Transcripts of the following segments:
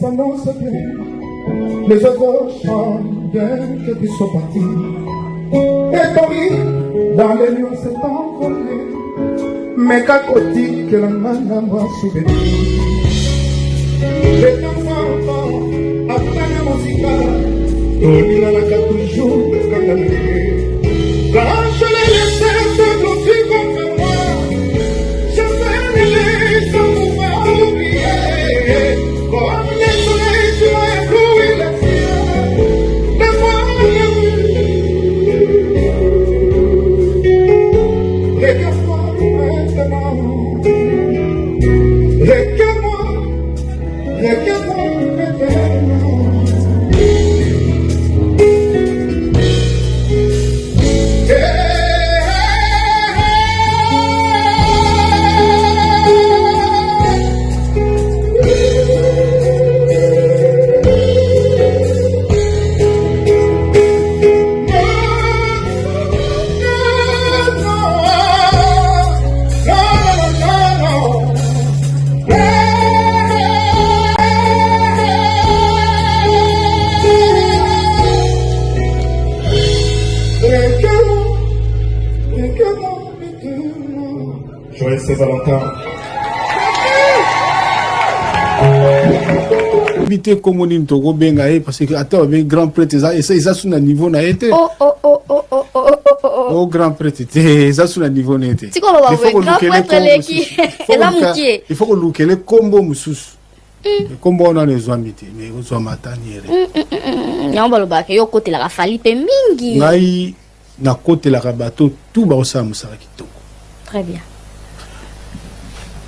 s'annonce bien, les oiseaux chantent bien que tu sois parti. Et ton rire dans les nuits s'est envolé, mais qu'à côté que la main n'a pas souvenu. Les enfants, après la musique, il y en a toujours comme la nuit. Quand je les laissais se bloquer contre moi, je fais les sans pouvoir oublier. Comme les soleils sur un coup et la ciel, de moi la rue. Regarde-moi maintenant, regarde-moi maintenant. Joyeux Saint-Valentin. Éviter comme on dit Togo bengaé parce que attends avec grand prêtre ça et ça sur un niveau na été. Oh grand prêtre ça sur un niveau na été. Tu comprends pas grand prêtre qui est là moutier. Il faut que look les combo musus. Les combo on a les zoamité mais aux zoamataniere. Nyamba lo ba ke yo côté la fali pe mingi. Ngai na côté la bateau tout ba osa musara kitoko. Très bien.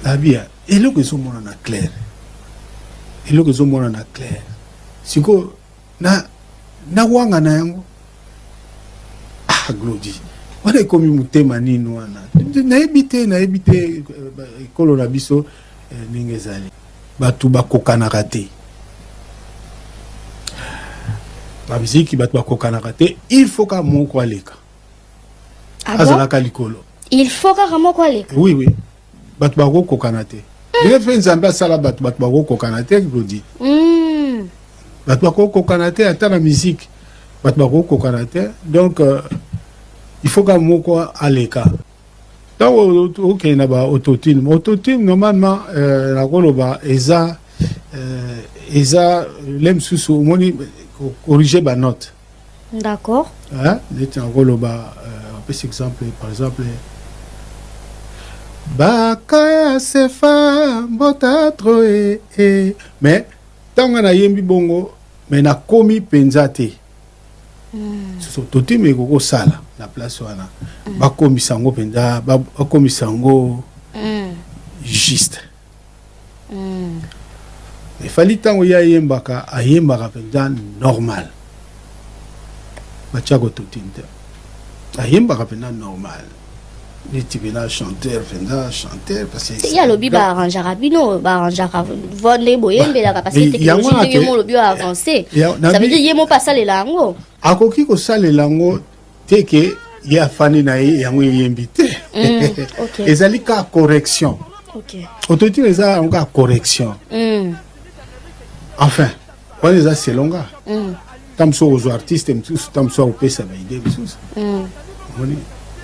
Ah bien, et là que sont mon en clair. Et là que sont mon en clair. Si ko na wanga na yango. Ah glodi. Wana komi mutema nini wana. Na ebite kolo na biso ningezali. Batu bakokana raté. Ba biziki batu bakokana raté, il faut ka moko aleka. Azala kalikolo. Il faut ka moko aleka. Oui oui. Batu bako kokanate. Il fait nzamba sala batu bako kokanate glodi. Batu bako kokanate ata la musique. Batu bako kokanate. Donc il faut ka moko aleka. Donc OK na ba autotune. Autotune normalement la koloba eza l'aime sous moni corriger ba note. D'accord. Hein? Dit en koloba par exemple Bakaya sefa mbota troe mais tanga na yembi bongo mais na komi penzate so toti me koko sala na place wana bakomi sango penza bakomi sango juste mais fali tango ya yembaka ayembaka penza normal bachako toti nte ayembaka penza normal. Les tibina chanteur parce que il y a le biba arranger rabino ba arranger vendre boyembe la parce que technologie de mo le bio avancé ça veut dire yemo pas ça les lango akoki ko sala lango teke ya fani na yango yembité ezali ka correction OK autotune les a en correction enfin on les a selonga tamso aux artistes tamso au pesa ba idée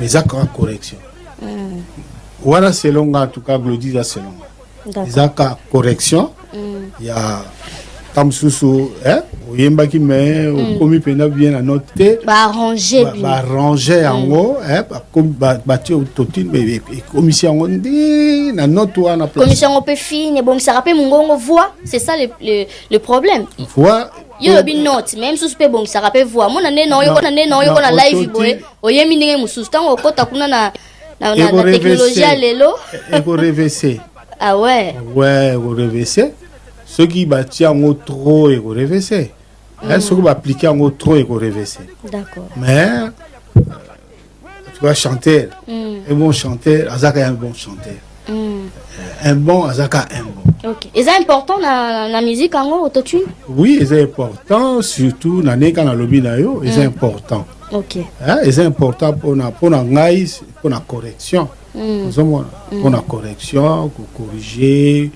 mais ça correction voilà selon en tout cas glodi ça selon ça correction il y a tam susu oyemba ki mais komi pena bien à noter ba arranger en haut comme battu autotune mais commission on dit na note wana place commission on peut fine bon ça rappelle mon voix c'est ça le problème voix yo bi note même sous pe bon ça rappelle voix mon ane non yo na live boy oyemi ndenge mususu tango kota kuna na technologie lelo et pour reverser ah ouais au reverser ceux qui battent en trop et au reverser ceux qui appliquer en trop et au reverser d'accord mais tu vas chanter un bon chanteur azaka un bon chanteur un bon azaka un bon Ok. Et c'est important la musique en autotune? Oui, c'est important, surtout dans les cas dans le lobby c'est important. Ok. Hein, c'est important pour la correction. Pour la correction, pour corriger,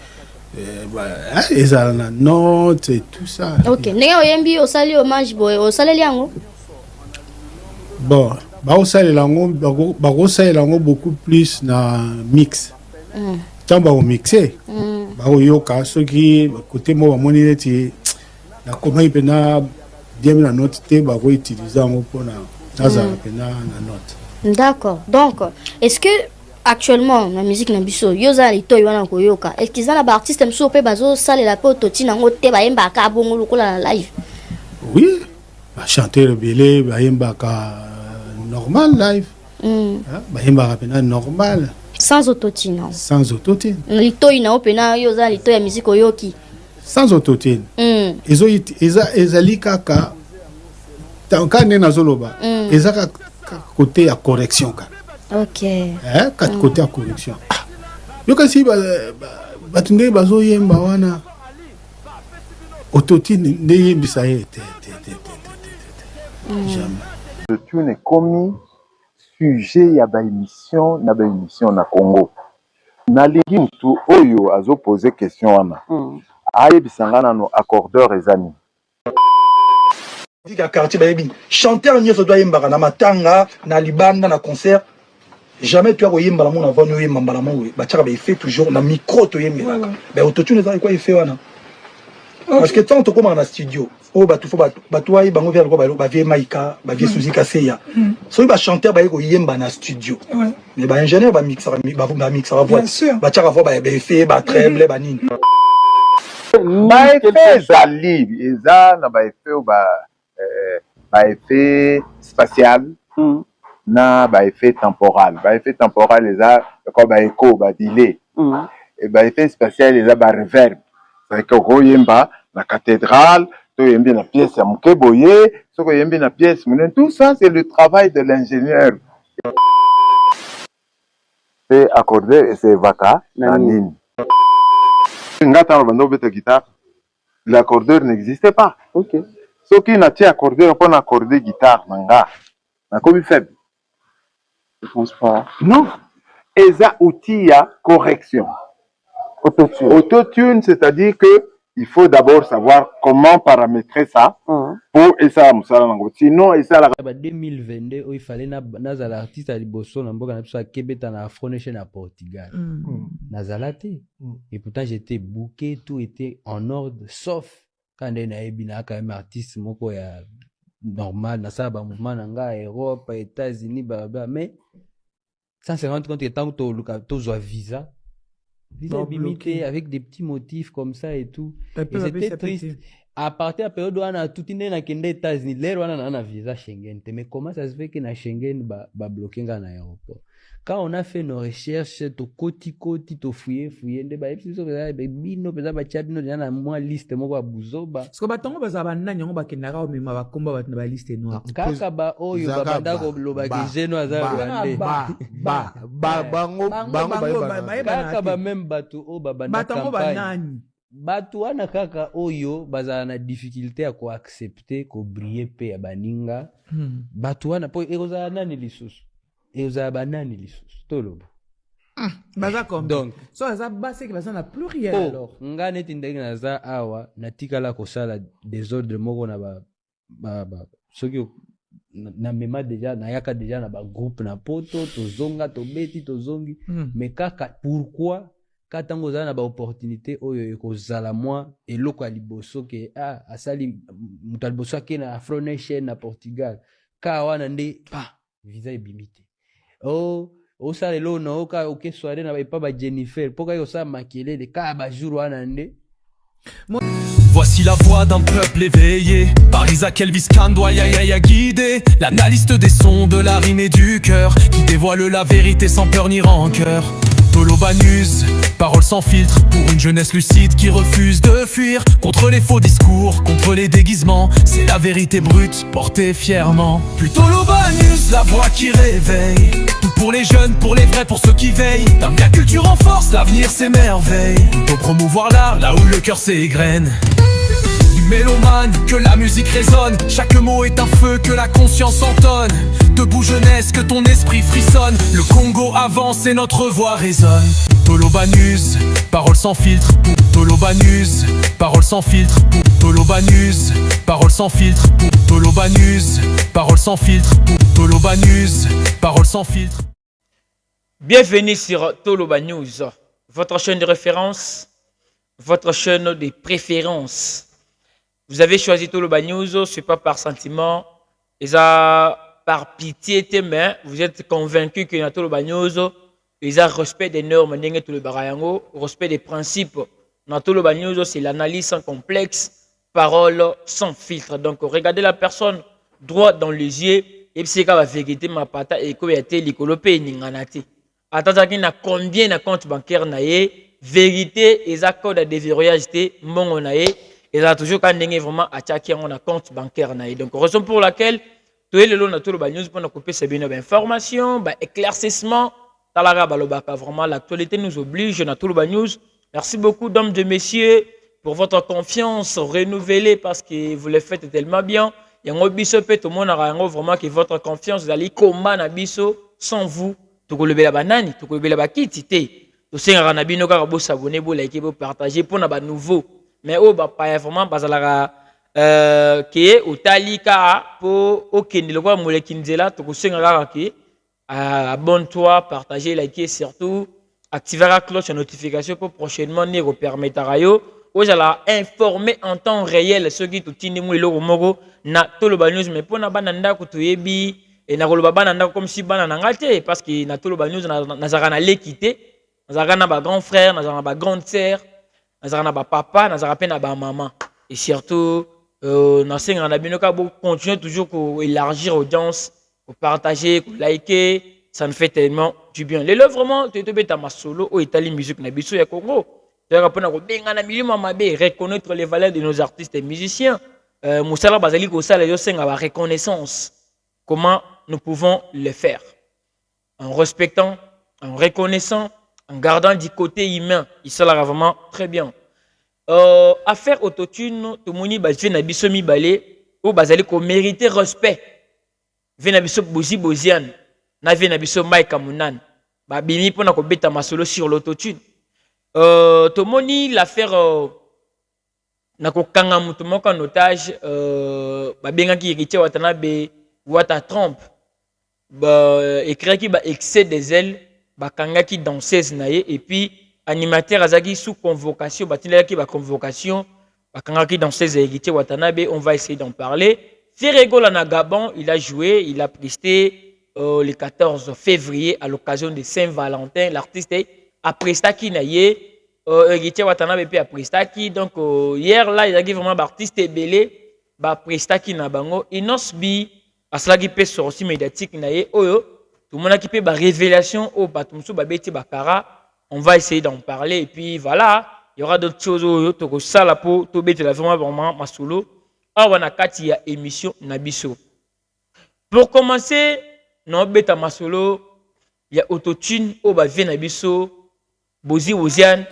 les notes et tout ça. Ok. N'est-ce oyembi au sali hommage boy au sali liango? Bon, au sali lango beaucoup plus na mix. Quand on mixer, yoka ceux qui côté moi monnaie ti la comment il peut na bien la note te utiliser pour na note. D'accord. Donc, est-ce que actuellement la musique na biso yoza lito yona ko yoka est-ce qu'ils ont la artiste mso pe bazo sale la pe ototi nango te ba yemba ka bongo lokola na live? Oui, ba chanter rebelle ba yemba ka normal live. Ba yemba ka normal. Sans autotune. Sans autotune. Lito ina opena yoza lito ya musique oyoki. Sans autotune. Ezali kaka tanka nena zoloba. Ezaka côté ya correction ka. Ok. Quatre côtés à correction. Yoka si batunde bazo yemba wana autotune ne yembisa yete. Jamais. Autotune est commis sujet ya ba émission na Congo. Nalingi mutu oyo azo poser question wana. Ayebisanga no accordeur ezani. Dit quartier bayebi chanteur nyoso doit yemba na matanga na libanda na concert. Jamais tu as yemba la mon avant no yemba la mon ba tchaka ba fait toujours na micro to yemba. Ben autotune ezali quoi il fait wana. Parce que tant comme en studio, oh bah tout faut bah toi il bango vers quoi bah vie maika, bah vie Suzy Kaseya. So il va chanter bah il yemba na studio. Mais bah ingénieur bah mixer bah voix. Bah tchaka voix bah fait bah treble bah nini. Bah effet zali, eza na ba effet ba effet spatial. Na ba effet temporal. Ba effet temporal eza comme ba écho, ba delay. Et ba effet spatial eza ba reverb. C'est que Royemba, la cathédrale, Toyembi la pièce à Mukeboye, Soyembi la pièce, tout ça c'est le travail de l'ingénieur. C'est accordé et c'est vaka, nanine. Ngata bando beta guitare, l'accordeur n'existait pas. Ok. Ce qui n'a pas accordé, on peut accorder guitare, manga. Na comme faible. Je pense pas. Non. Et ça outil à correction. Autotune, c'est-à-dire que il faut d'abord savoir comment paramétrer ça pour et ça sinon et ça la 2022 où il fallait naza l'artiste à liboso na mboka na biso akebeta na Afro Nation na Portugal nazalate et pourtant j'étais booké, tout était en ordre sauf quand na ebina quand même artiste moko ya normal na ça ba mouvement nanga Europe États-Unis bla mais sans se rendre compte que tant que to zo visa limité avec des petits motifs comme ça et tout. Et c'était triste. À partir de la période où on a tout na kende États-Unis, l'air on a un visa Schengen. Mais comment ça se fait que na Schengen ba bloqué dans l'aéroport? Quand on a fait nos recherches, to koti to fouiller, nde ba episo ba bino peza ba chabino na moi liste moko buzoba. Parce que batongo bazaba nani ngo bakendaka o mema bakomba bat na ba liste noire. Kaka ba oyo babanda ko loba ke jeno azali bango kaka ba même bato o babanda campagne. Bato wana kaka oyo bazala na difficulté à ko accepter ko briller pe ya baninga. Bato wana po ekozala nani lisusu. Et aux abanani lisusu tolobo baza comme donc so ça basse que baza na pluriel alors nga neti ndenge naza awa natikala kosala désordre moko na ba soki na mema déjà na yaka déjà na ba groupe na poto tozonga tobeti tozongi mais kaka pourquoi katango za na ba opportunité oyo ekozala moi eloko ya liboso ke asali mutal boso ke na Afro Nation na Portugal ka wana nde visa ebimite ça le lo no ka oke soirée na ba ba Jennifer poka yo sa makele de ka ba jour wana nde. Voici la voix d'un peuple éveillé par Isaac Elvis Kandoya guidé l'analyste des sons de la rime et du cœur qui dévoile la vérité sans peur ni rancœur. Toloba News, paroles sans filtre pour une jeunesse lucide qui refuse de fuir contre les faux discours, contre les déguisements. C'est la vérité brute portée fièrement. Puis Toloba News, la voix qui réveille tout pour Pour les jeunes, pour les vrais, pour ceux qui veillent. Dans la culture en force, l'avenir s'émerveille. Pour promouvoir l'art, là où le cœur s'égrène. Du mélomane, que la musique résonne. Chaque mot est un feu, que la conscience entonne. Debout jeunesse, que ton esprit frissonne. Le Congo avance et notre voix résonne. Tolobanus, parole sans filtre. Tolobanus, parole sans filtre. Tolobanus, parole sans filtre. Tolobanus, parole sans filtre. Tolobanus, parole sans filtre. Bienvenue sur Toloba News, votre chaîne de référence, votre chaîne de préférence. Vous avez choisi Toloba News, ce n'est pas par sentiment, et ça par pitié, mais vous êtes convaincu que dans Toloba News, il y a respect des normes, respect des principes. Dans Toloba News, c'est l'analyse sans complexe, parole sans filtre. Donc, regardez la personne droit dans les yeux, et puis c'est la vérité, ma pata, et qu'il y a des licolopés, n'inganate. Attends, qu'il y a combien de comptes bancaires naïe, vérité, et ça code de déverrouillage, mon naïe, et ça toujours quand on vraiment attaqué un compte bancaire naïe. Donc, raison pour laquelle, tout le long de Toloba News, pour nous couper ces bien informations, éclaircissement, vraiment l'actualité nous oblige dans Toloba News. Merci beaucoup, dames et messieurs, pour votre confiance renouvelée parce que vous le faites tellement bien. Il y a un biso tout le monde a vraiment que votre confiance, vous allez combattre un biso sans vous. Tout le monde banani, tout le monde bakiti te. Tout ce qu'on a bien nous avons s'abonner pour liker pour partager pour nous nouveau. Mais au bas pas vraiment parce que au talika pour aucun le quoi molekinzela tout ce qu'on a qui abonne-toi, partagez, likez surtout, activez la cloche de notification pour prochainement nous permettre où j'allais informer en temps réel ceux qui tout tini mou ilo mogo na Toloba News mais pour na bananda kutuyebi et na koloba bananda comme si banana ngate parce que na Toloba News na zara l'équité na zara na ba grand frère na zara na ba grande sœur na zara na ba papa na zara pe na ba maman et surtout na senga na binoka pour continuer toujours pour élargir l'audience, pour partager, pour liker, ça nous fait tellement du bien. Les lèvres vraiment tu te bête à ma solo au Italie musique na biso ya Congo. Reconnaître les valeurs de nos artistes et musiciens. Moussala Bazali Kossala la reconnaissance. Comment nous pouvons le faire? En respectant, en reconnaissant, en gardant du côté humain. Il sera vraiment très bien. Affaire autotune, tout le monde va biso mi balé ou bazali ko mériter respect. Vena biso bozi bozian, na vena biso Mike Amunan. Ba bimi pona ko beta masolo sur l'autotune. Tomoni l'affaire nako kanga mutu moko en otage babengaki héritier Watanabe Wata Trump écrit ba excès des ailes bakangaki danseuse naye et puis animateur azaki sous convocation batilaki ba convocation bakangaki danseuse héritier Watanabe. On va essayer d'en parler. Ferregola na Gabon, il a joué, il a presté le 14 février à l'occasion de Saint-Valentin. L'artiste a prestaki naye héritier Watanabe pe a prestaki. Donc hier là il a vraiment artiste belé ba prestaki na bango inosbi aslaki pe sorti médiatique naye oyo tout le monde qui peut ba révélation au batumsu ba beti bakara. On va essayer d'en parler et puis voilà, il y aura d'autres choses oyo to sala pour to beti la vraiment masolo awana kati ya émission nabiso. Pour commencer no beta masolo il y a autotune au ba vie nabiso bozi ozian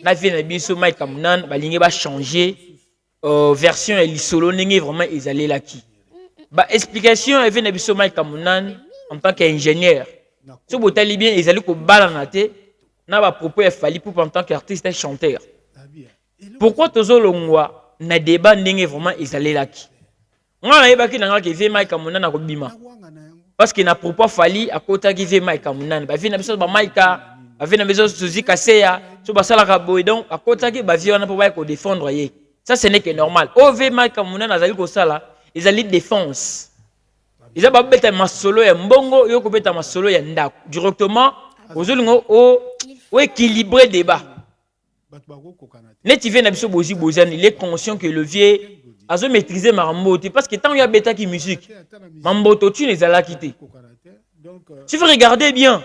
na vie nabiso Mike Amunan balingi ba changer version et solo ndenge vraiment ils allaient là qui ba explication et vie nabiso Mike Amunan en tant qu'ingénieur so botali bien ils allaient ko balanate na ba propos e fali pour en tant qu'artiste et chanteur. Pourquoi tozo longwa na débat ndenge vraiment ils allaient là qui on a yeba ki na que vie Mike Amunan na ko bima parce que na propos fali à côté qui vie Mike Amunan ba vie nabiso ba Mike avec la maison Suzy Kaseya, sur Basala Raboy, donc à côté de Bavi, on a pas pour défendre. Ça, ce n'est que normal. OV Mike Amunan, ils allaient défense. Ils ont bête un masolo et mbongo, ils ont bête un masolo et ndak. Directement, aux autres, au équilibré débat. Net il vient d'absolu Bozi Bozan, il est conscient que le vieux a maîtrisé Marmotte parce que tant il y a bêta qui musique, Mamboto tu les as quitté. Si vous regardez bien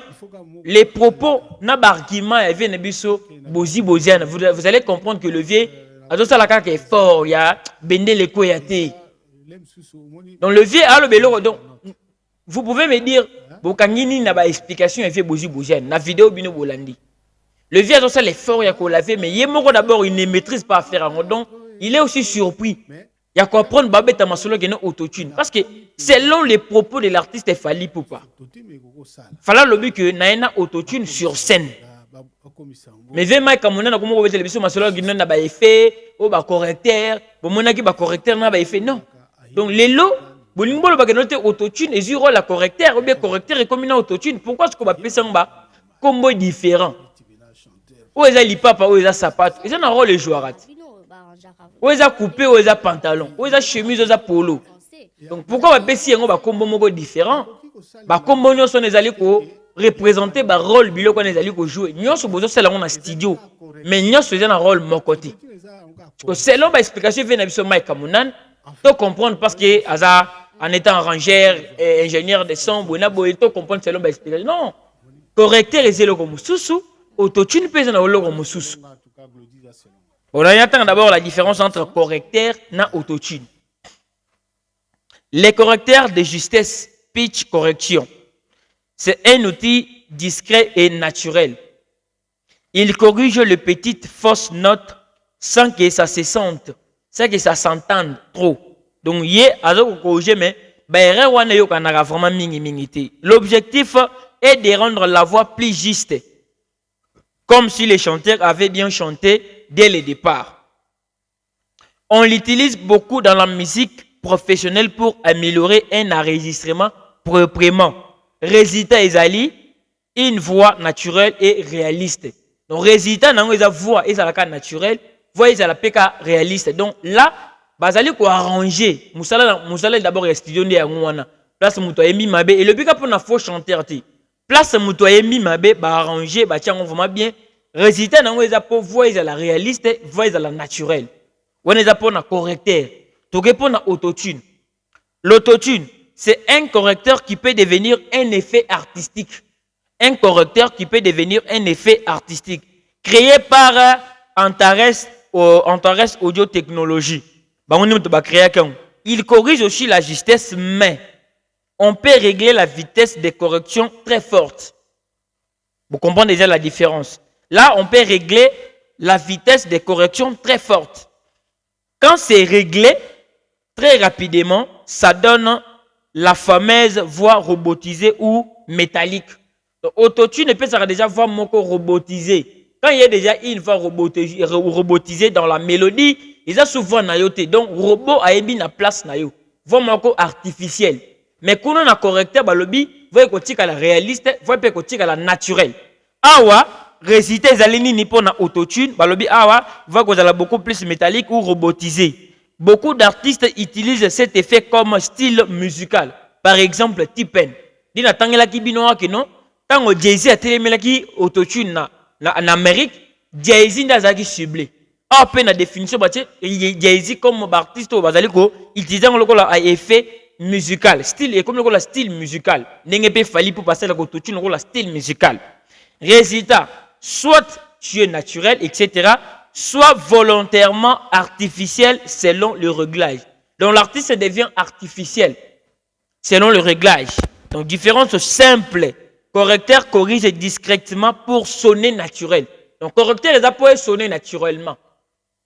les propos, n'abarguement et vient d'absolu Bozi Bozan, vous allez comprendre que le vieux a tout ça la carte est fort, il y a bendé les koyate. Donc le vieux a le bélo, donc vous pouvez me dire bokangini na ba explication et bozi bojane na vidéo bino bolandi. Le vieux a fait l'effort ya ko laver mais yemoko d'abord il ne maîtrise pas à faire donc il est aussi surpris. Il y a comprendre babeta masolo qui est autotune parce que selon les propos de l'artiste Fally Ipupa. Fala lobi que naena autotune sur scène. Mais viens Mike Kamuna na komo ko télévision masolo qui na ba effet ou ba correcteur, bo mona ki ba correcteur na ba effet non. Donc les lots bolingolo ba kenote autotune et zero la correcteur ou bien correcteur et comme une autotune pourquoi ce qu'on va pesa ba combo différent. Ou est-ce lipapa ou est-ce sapato, ils ont un rôle de joueur. Ou est-ce coupé ou est-ce pantalon, ou est-ce chemise ou est-ce polo. Donc pourquoi on va pesa un combo moko différent? Ba combo nous sont les alliés ko représenter ba rôle bilo qu'on les alliés ko jouer. Nous sommes besoin c'est là on a studio, mais nous sommes un rôle mon côté. Selon ba explication vient de Mike Kamunan, tu comprendre parce que Aza en étant rangère et ingénieur de son, bon aboy tu comprendre selon ba explication. Non, correcteur et zélo comme sous autotune pèse na olo comme sous. On attend d'abord la différence entre correcteur et autotune. Les correcteurs de justesse, pitch correction, c'est un outil discret et naturel. Il corrige les petites fausses notes sans que ça se sente, sans que ça s'entende trop. Donc, il y a corriger, mais vraiment l'objectif est de rendre la voix plus juste, comme si les chanteurs avaient bien chanté dès le départ. On l'utilise beaucoup dans la musique professionnelle pour améliorer un enregistrement proprement. Résultat ezali une voix naturelle et réaliste. Donc résultat nango eza voix ezalaka naturelle, voix ezalaka réaliste. Donc là bazali ko arranger musala d'abord ya studio ndi yango wana. Place muto ayemi mabe et le bika pour na faux chanteur ti. Place muto ayemi mabe ba arranger ba tiango vraiment bien. Résultat nango eza pour voix ezala réaliste, voix ezala naturelle. On eza pour na correcteur. Toke pour na autotune. L'autotune, c'est un correcteur qui peut devenir un effet artistique. Un correcteur qui peut devenir un effet artistique. Créé par Antares Audio Technologie. Il corrige aussi la justesse, mais on peut régler la vitesse de correction très forte. Vous comprenez déjà la différence. Là, on peut régler la vitesse de correction très forte. Quand c'est réglé très rapidement, ça donne la fameuse voix robotisée ou métallique. Autotune peut être déjà voix moko robotisée. Quand il y a déjà une voix robotisée dans la mélodie, ils ont souvent nayoté. Donc robot a mis la place nayo. Voix moko artificielle. Mais quand on a correcteur balobi, voix kotika la réaliste, voix pe kotika la naturelle. Awa résultat zalini ni pona autotune, balobi awa voix kozala beaucoup plus métallique ou robotisée. Beaucoup d'artistes utilisent cet effet comme style musical. Par exemple, Tipen. Dina tangela ki binoa ki non. Tango Jay-Z a télémela ki autotune en Amérique, Jay-Z n'a zaki ciblé. A peine la définition, Jay-Z comme artiste au basaliko, utilisant le effet musical. Style et comme le style musical. N'engé pas fallu pour passer la autotune le style musical. Résultat, soit tu es naturel, etc., soit volontairement artificiel selon le réglage. Donc l'artiste devient artificiel selon le réglage. Donc différence simple. Correcteur corrige discrètement pour sonner naturel. Donc correcteur les appuie sonner naturellement.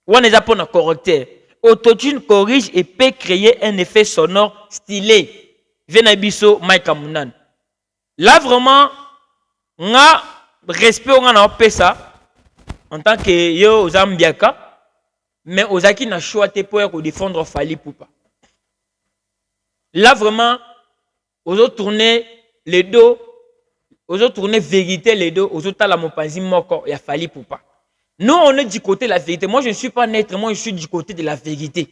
Ou on les appuie dans correcteur. Autotune corrige et peut créer un effet sonore stylé. Venabiso Mike Kamunan. Là vraiment, on a respect on a fait ça. En tant que yo Zambiaka, mais Ozaki n'a choisi pour défendre Fally Ipupa. Là vraiment, aux autres tourner les dos, aux autres tourner vérité les dos, aux autres la mopanzi moko et Fally Ipupa. Nous on est du côté de la vérité. Moi je ne suis pas neutre, moi je suis du côté de la vérité.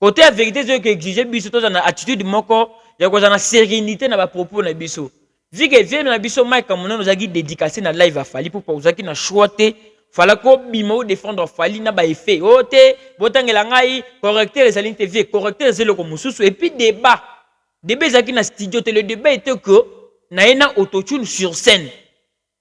Côté de la vérité, c'est que exiger biso dans l'attitude moko, il y a une sérénité dans la propos na biso. Vu que vient na biso Mike Kamunan nous a dédicacé na live à Fally Ipupa, nous a na choité fala ko bimo défendre Fally na ba effet. Ote botangela ngai correcteur les alines TV, correcteur zelo ko mususu et puis débat zaki na studio le débat était que na ena autotune sur scène.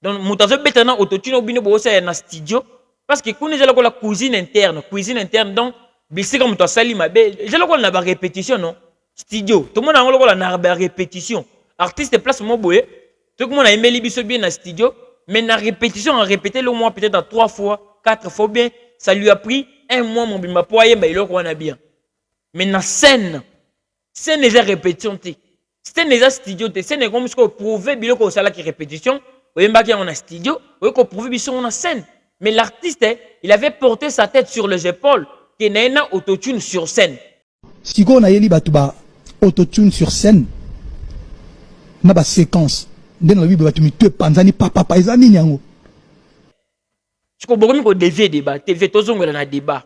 Donc mutazo betana autotune obino bo ça na studio parce que kuni zelo ko la cuisine interne donc bisika muto sali mabe zelo ko na ba répétition non studio tout le monde a ngolo ko na ba répétition. artiste place mo boye tout le monde a aimé libiso bien dans studio mais na répétition on répété le mois peut-être 3 fois 4 fois bien ça lui a pris un mois mon bimba pour y ba iloko wana bien mais na scène déjà répétition té scène déjà studio té scène comme ce qu'on prouver biloko sala qui répétition oyemba qui on a studio oyeko prouver biso on a scène mais l'artiste il avait porté sa tête sur les épaules qui n'a un autotune sur scène si on a yeli batuba autotune sur scène na ba séquence ndena la bible batumi te panzani papa ezani nyango ce qu'on beaucoup ko dévier débat TV tozongela na débat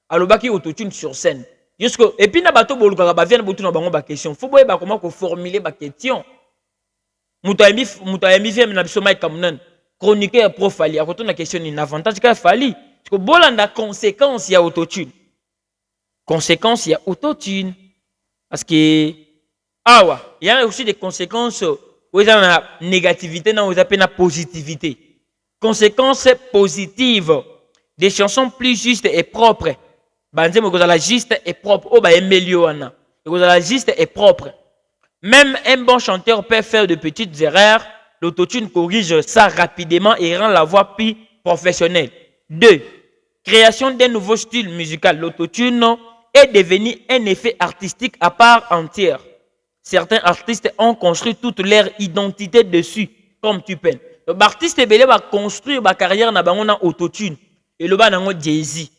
alobaki autotune sur scène jusqu'au et puis na bato boluka ba vient botu na bango ba question faut boye ba comment ko formuler ba question mutayemi vient na biso Mike Kamunan chroniqueur prof ali akoto na question ni avantage ka fali ce que bolanda conséquence ya autotune conséquence ya autotune parce que il y a aussi des conséquences où il y a la négativité, où il y a la positivité. Conséquences positives des chansons plus justes et propres. La juste et propre. La juste et propre. Même un bon chanteur peut faire de petites erreurs. L'autotune corrige ça rapidement et rend la voix plus professionnelle. 2. Création d'un nouveau style musical. L'autotune est devenu un effet artistique à part entière. Certains artistes ont construit toute leur identité dessus, comme tu peines. L'artiste belé va construire sa carrière na bango na autotune. Et le ba nango Jay-Z.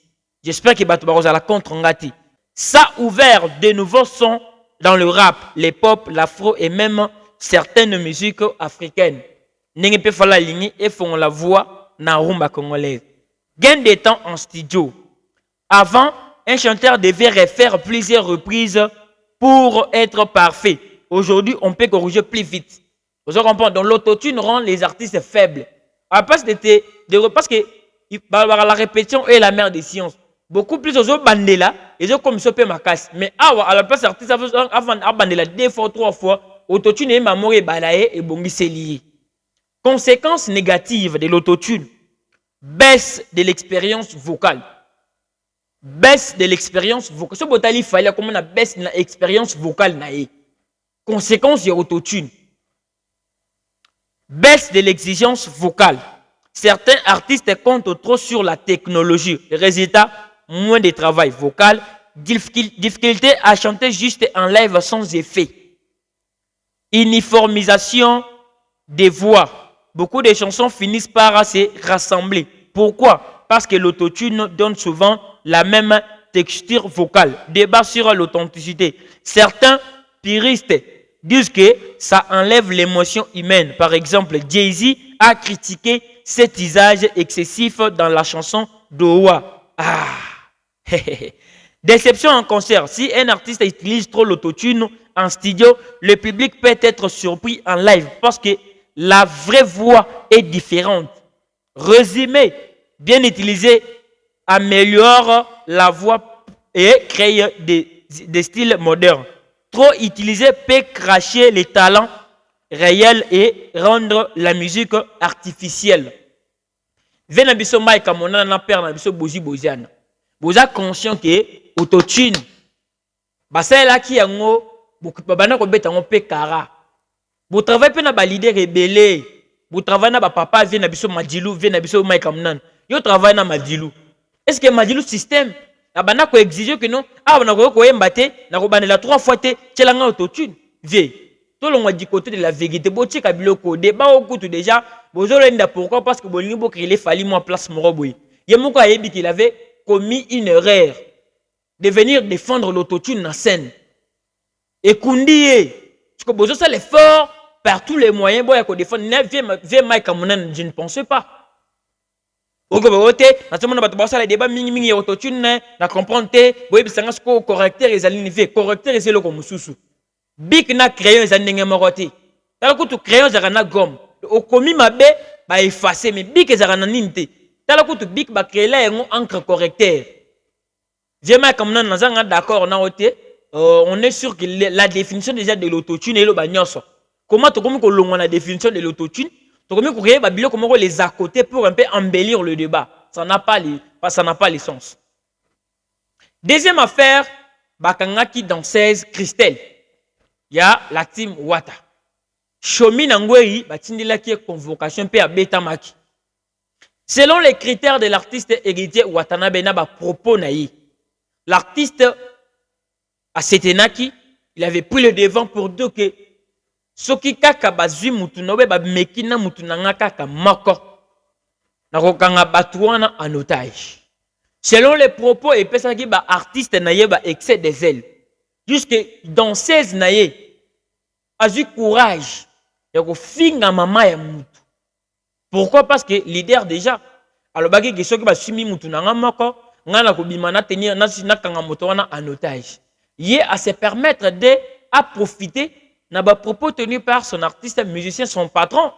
J'espère que bato ba la contre ngati. Ça a ouvert de nouveaux sons dans le rap, les pop, l'afro et même certaines musiques africaines. N'enge pe fala ligni et font la voix na rumba congolaise. Gain de temps en studio. Avant, un chanteur devait refaire plusieurs reprises pour être parfait. Aujourd'hui, on peut corriger plus vite. Vous comprenez? Donc, l'autotune rend les artistes faibles. Parce que la répétition est la mère des sciences. Beaucoup plus aux autres bandela, ils ont comme ça ma casse. Mais à la place artiste avant bandela 2 fois 3 fois, l'autotune est maman et balaye et bongi c'est lié. Conséquences négatives de l'autotune: baisse de l'expérience vocale. Baisse de l'expérience vocale. Ce botali fallait comme on baisse de l'expérience vocale naïe. Conséquence de l'autotune. Baisse de l'exigence vocale. Certains artistes comptent trop sur la technologie. Résultat, moins de travail vocal, difficulté à chanter juste en live sans effet. Uniformisation des voix. Beaucoup de chansons finissent par se rassembler. Pourquoi? Parce que l'autotune donne souvent la même texture vocale. Débat sur l'authenticité. Certains puristes disent que ça enlève l'émotion humaine. Par exemple, Jay-Z a critiqué cet usage excessif dans la chanson Doha. Déception en concert. Si un artiste utilise trop l'autotune en studio, le public peut être surpris en live parce que la vraie voix est différente. Résumé, bien utilisé améliore la voix et crée des styles modernes. Trop utilisé peut cracher les talents réels et rendre la musique artificielle. Vena biso Mike Kamunan na père na biso bozi boziana. Boza conscient que autotune basela ki yango bana ko beta ngo pe kara. Bo travail pe na ba leader rebelle. Bo travail na ba papa vena biso Madilu, vena biso Mike Kamunan. Yo travail na Madilu. Est-ce que Madilu système abana ko exiger que non bana ko yemba te na ko banela 3 fois te tchelanga autotune vie tout le monde du côté de la vérité boti ka biloko débat okutu déjà bozolenda pourquoi parce que bolingi bo créer fali moi place moroboy yemoko ayebi qu'il avait commis une erreur de venir défendre l'autotune en scène et kundi parce que bozo ça l'effort par tous les moyens boya ko défendre vie Mike Kamunan je ne pensais pas. Ok, na bato basala débat mingi autotune na comprendre te boye bisanga ko correcteur ezalinivé correcteur ezelo ko mususu big na crayon ezandenge morote tala kutu crayon zaka na gomme okomi mabe ba effacer mais big ezaka na ninte tala kutu big ba créer la yango encre correcteur j'aime comme non nazanga d'accord na ote on est sûr que la définition déjà de l'autotune est lo ba nyonso comment to komi ko longwa la définition de l'autotune. Donc, comment les à côté pour un peu embellir le débat. Ça n'a pas l'essence. Deuxième affaire, Bakangaki danseuse Christelle. Il y a la team Wata. Chomi Nangwei, batindilaki convocation pe abetamaki. Selon les critères de l'artiste héritier Watanabe na ba propos naï, l'artiste a setenaki, il avait pris le devant pour dire que soki kaka bazui mutu nobe ba mekina mutu nanga kaka moko na kokanga batouana en otage. Selon les propos et pesaki ba artiste naïe ba excès des ailes. Jusque dans 16 naïe a eu courage de finga mama ya mutu. Pourquoi? Parce que leader déjà alors baki que soki ba sumi mutu nanga moko ngana ko bimana tenir na kanga moto wana en otage. Yé à se permettre de à profiter na ba propos tenus par son artiste musicien son patron.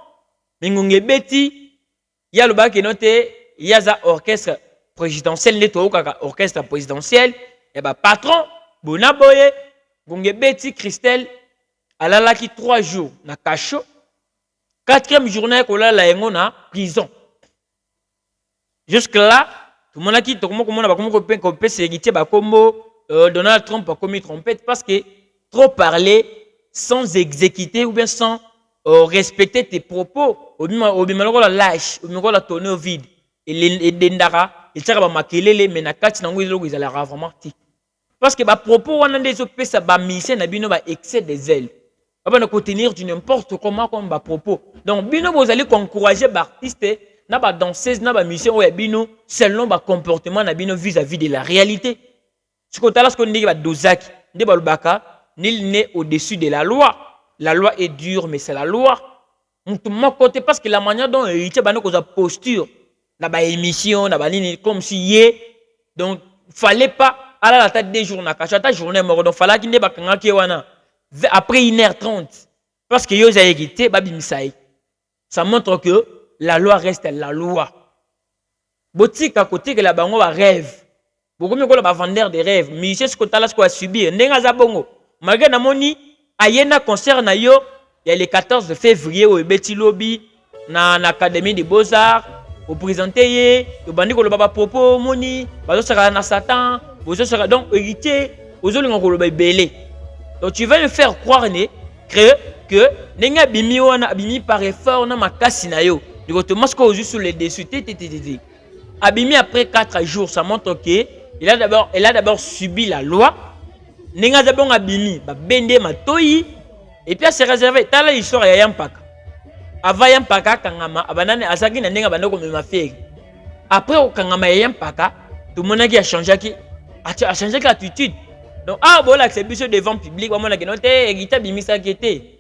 Mingunge beti ya lo baki noté yaza orchestre présidentiel neto kaka orchestre présidentiel et ba patron bonaboye ngunge beti Christelle alalaki 3 jours na cachot. 4e journée qu'on a la na prison. Jusque là, tout le monde a dit comment héritier Donald Trump a commis trompette parce que trop parler sans exécuter ou bien sans respecter tes propos. Au moment la lâche, au moment la tourner au vide. Et dendara, il t'a makelele mais na kati nango ils allaient vraiment tic. Parce que ba propos on a des opé ça ba mission na bino ba excès des ailes. On va contenir du n'importe comment comme ba propos. Donc bino vous allez encourager ba artiste na ba danseuse na ba mission ou bino selon ba comportement na bino vis-à-vis de la réalité. Ce que là ce qu'on dit ba dozaki, de ba lubaka, nul n'est au-dessus de la loi. La loi est dure mais c'est la loi. Mon côté parce que la manière dont héritier ba no sa posture na ba émission na ba nini comme si yé donc fallait pas à la tête des jours na kachata journée mort donc fallait qu'il ne ba kanga ki wana après 1h30 parce que yo za hérité babi misaï. Ça montre que la loi reste la loi. Botique à côté que la bango va rêve. Beaucoup mieux que la vendeur des rêves. Mais c'est ce que tu as subi. Nenga za bongo. Malgré na moni ayena concert na yo il y a le 14 février au Betty Lobby na l'académie des beaux-arts au présenter au bandi ko le baba popo moni bazo sera na Satan bozo sera donc héritier ozo lingo ko le belé. Donc tu vas me faire croire que nenga bimi wana bimi par effort na makasi na yo. Du te masque aux yeux sur les dessus. Abimi après 4 jours, ça montre que il a d'abord subi la loi. Nenga d'abord abimi ba bende matoyi et puis c'est réservé. Tala histoire ya yampaka. Ava yampaka kangama abanane azaki na nenga bandoko mema feri. Après au kangama ya yampaka, tout le monde qui a changé l'attitude. Donc ah bon là c'est biso devant public, vraiment la note hérita bimi ça qui était.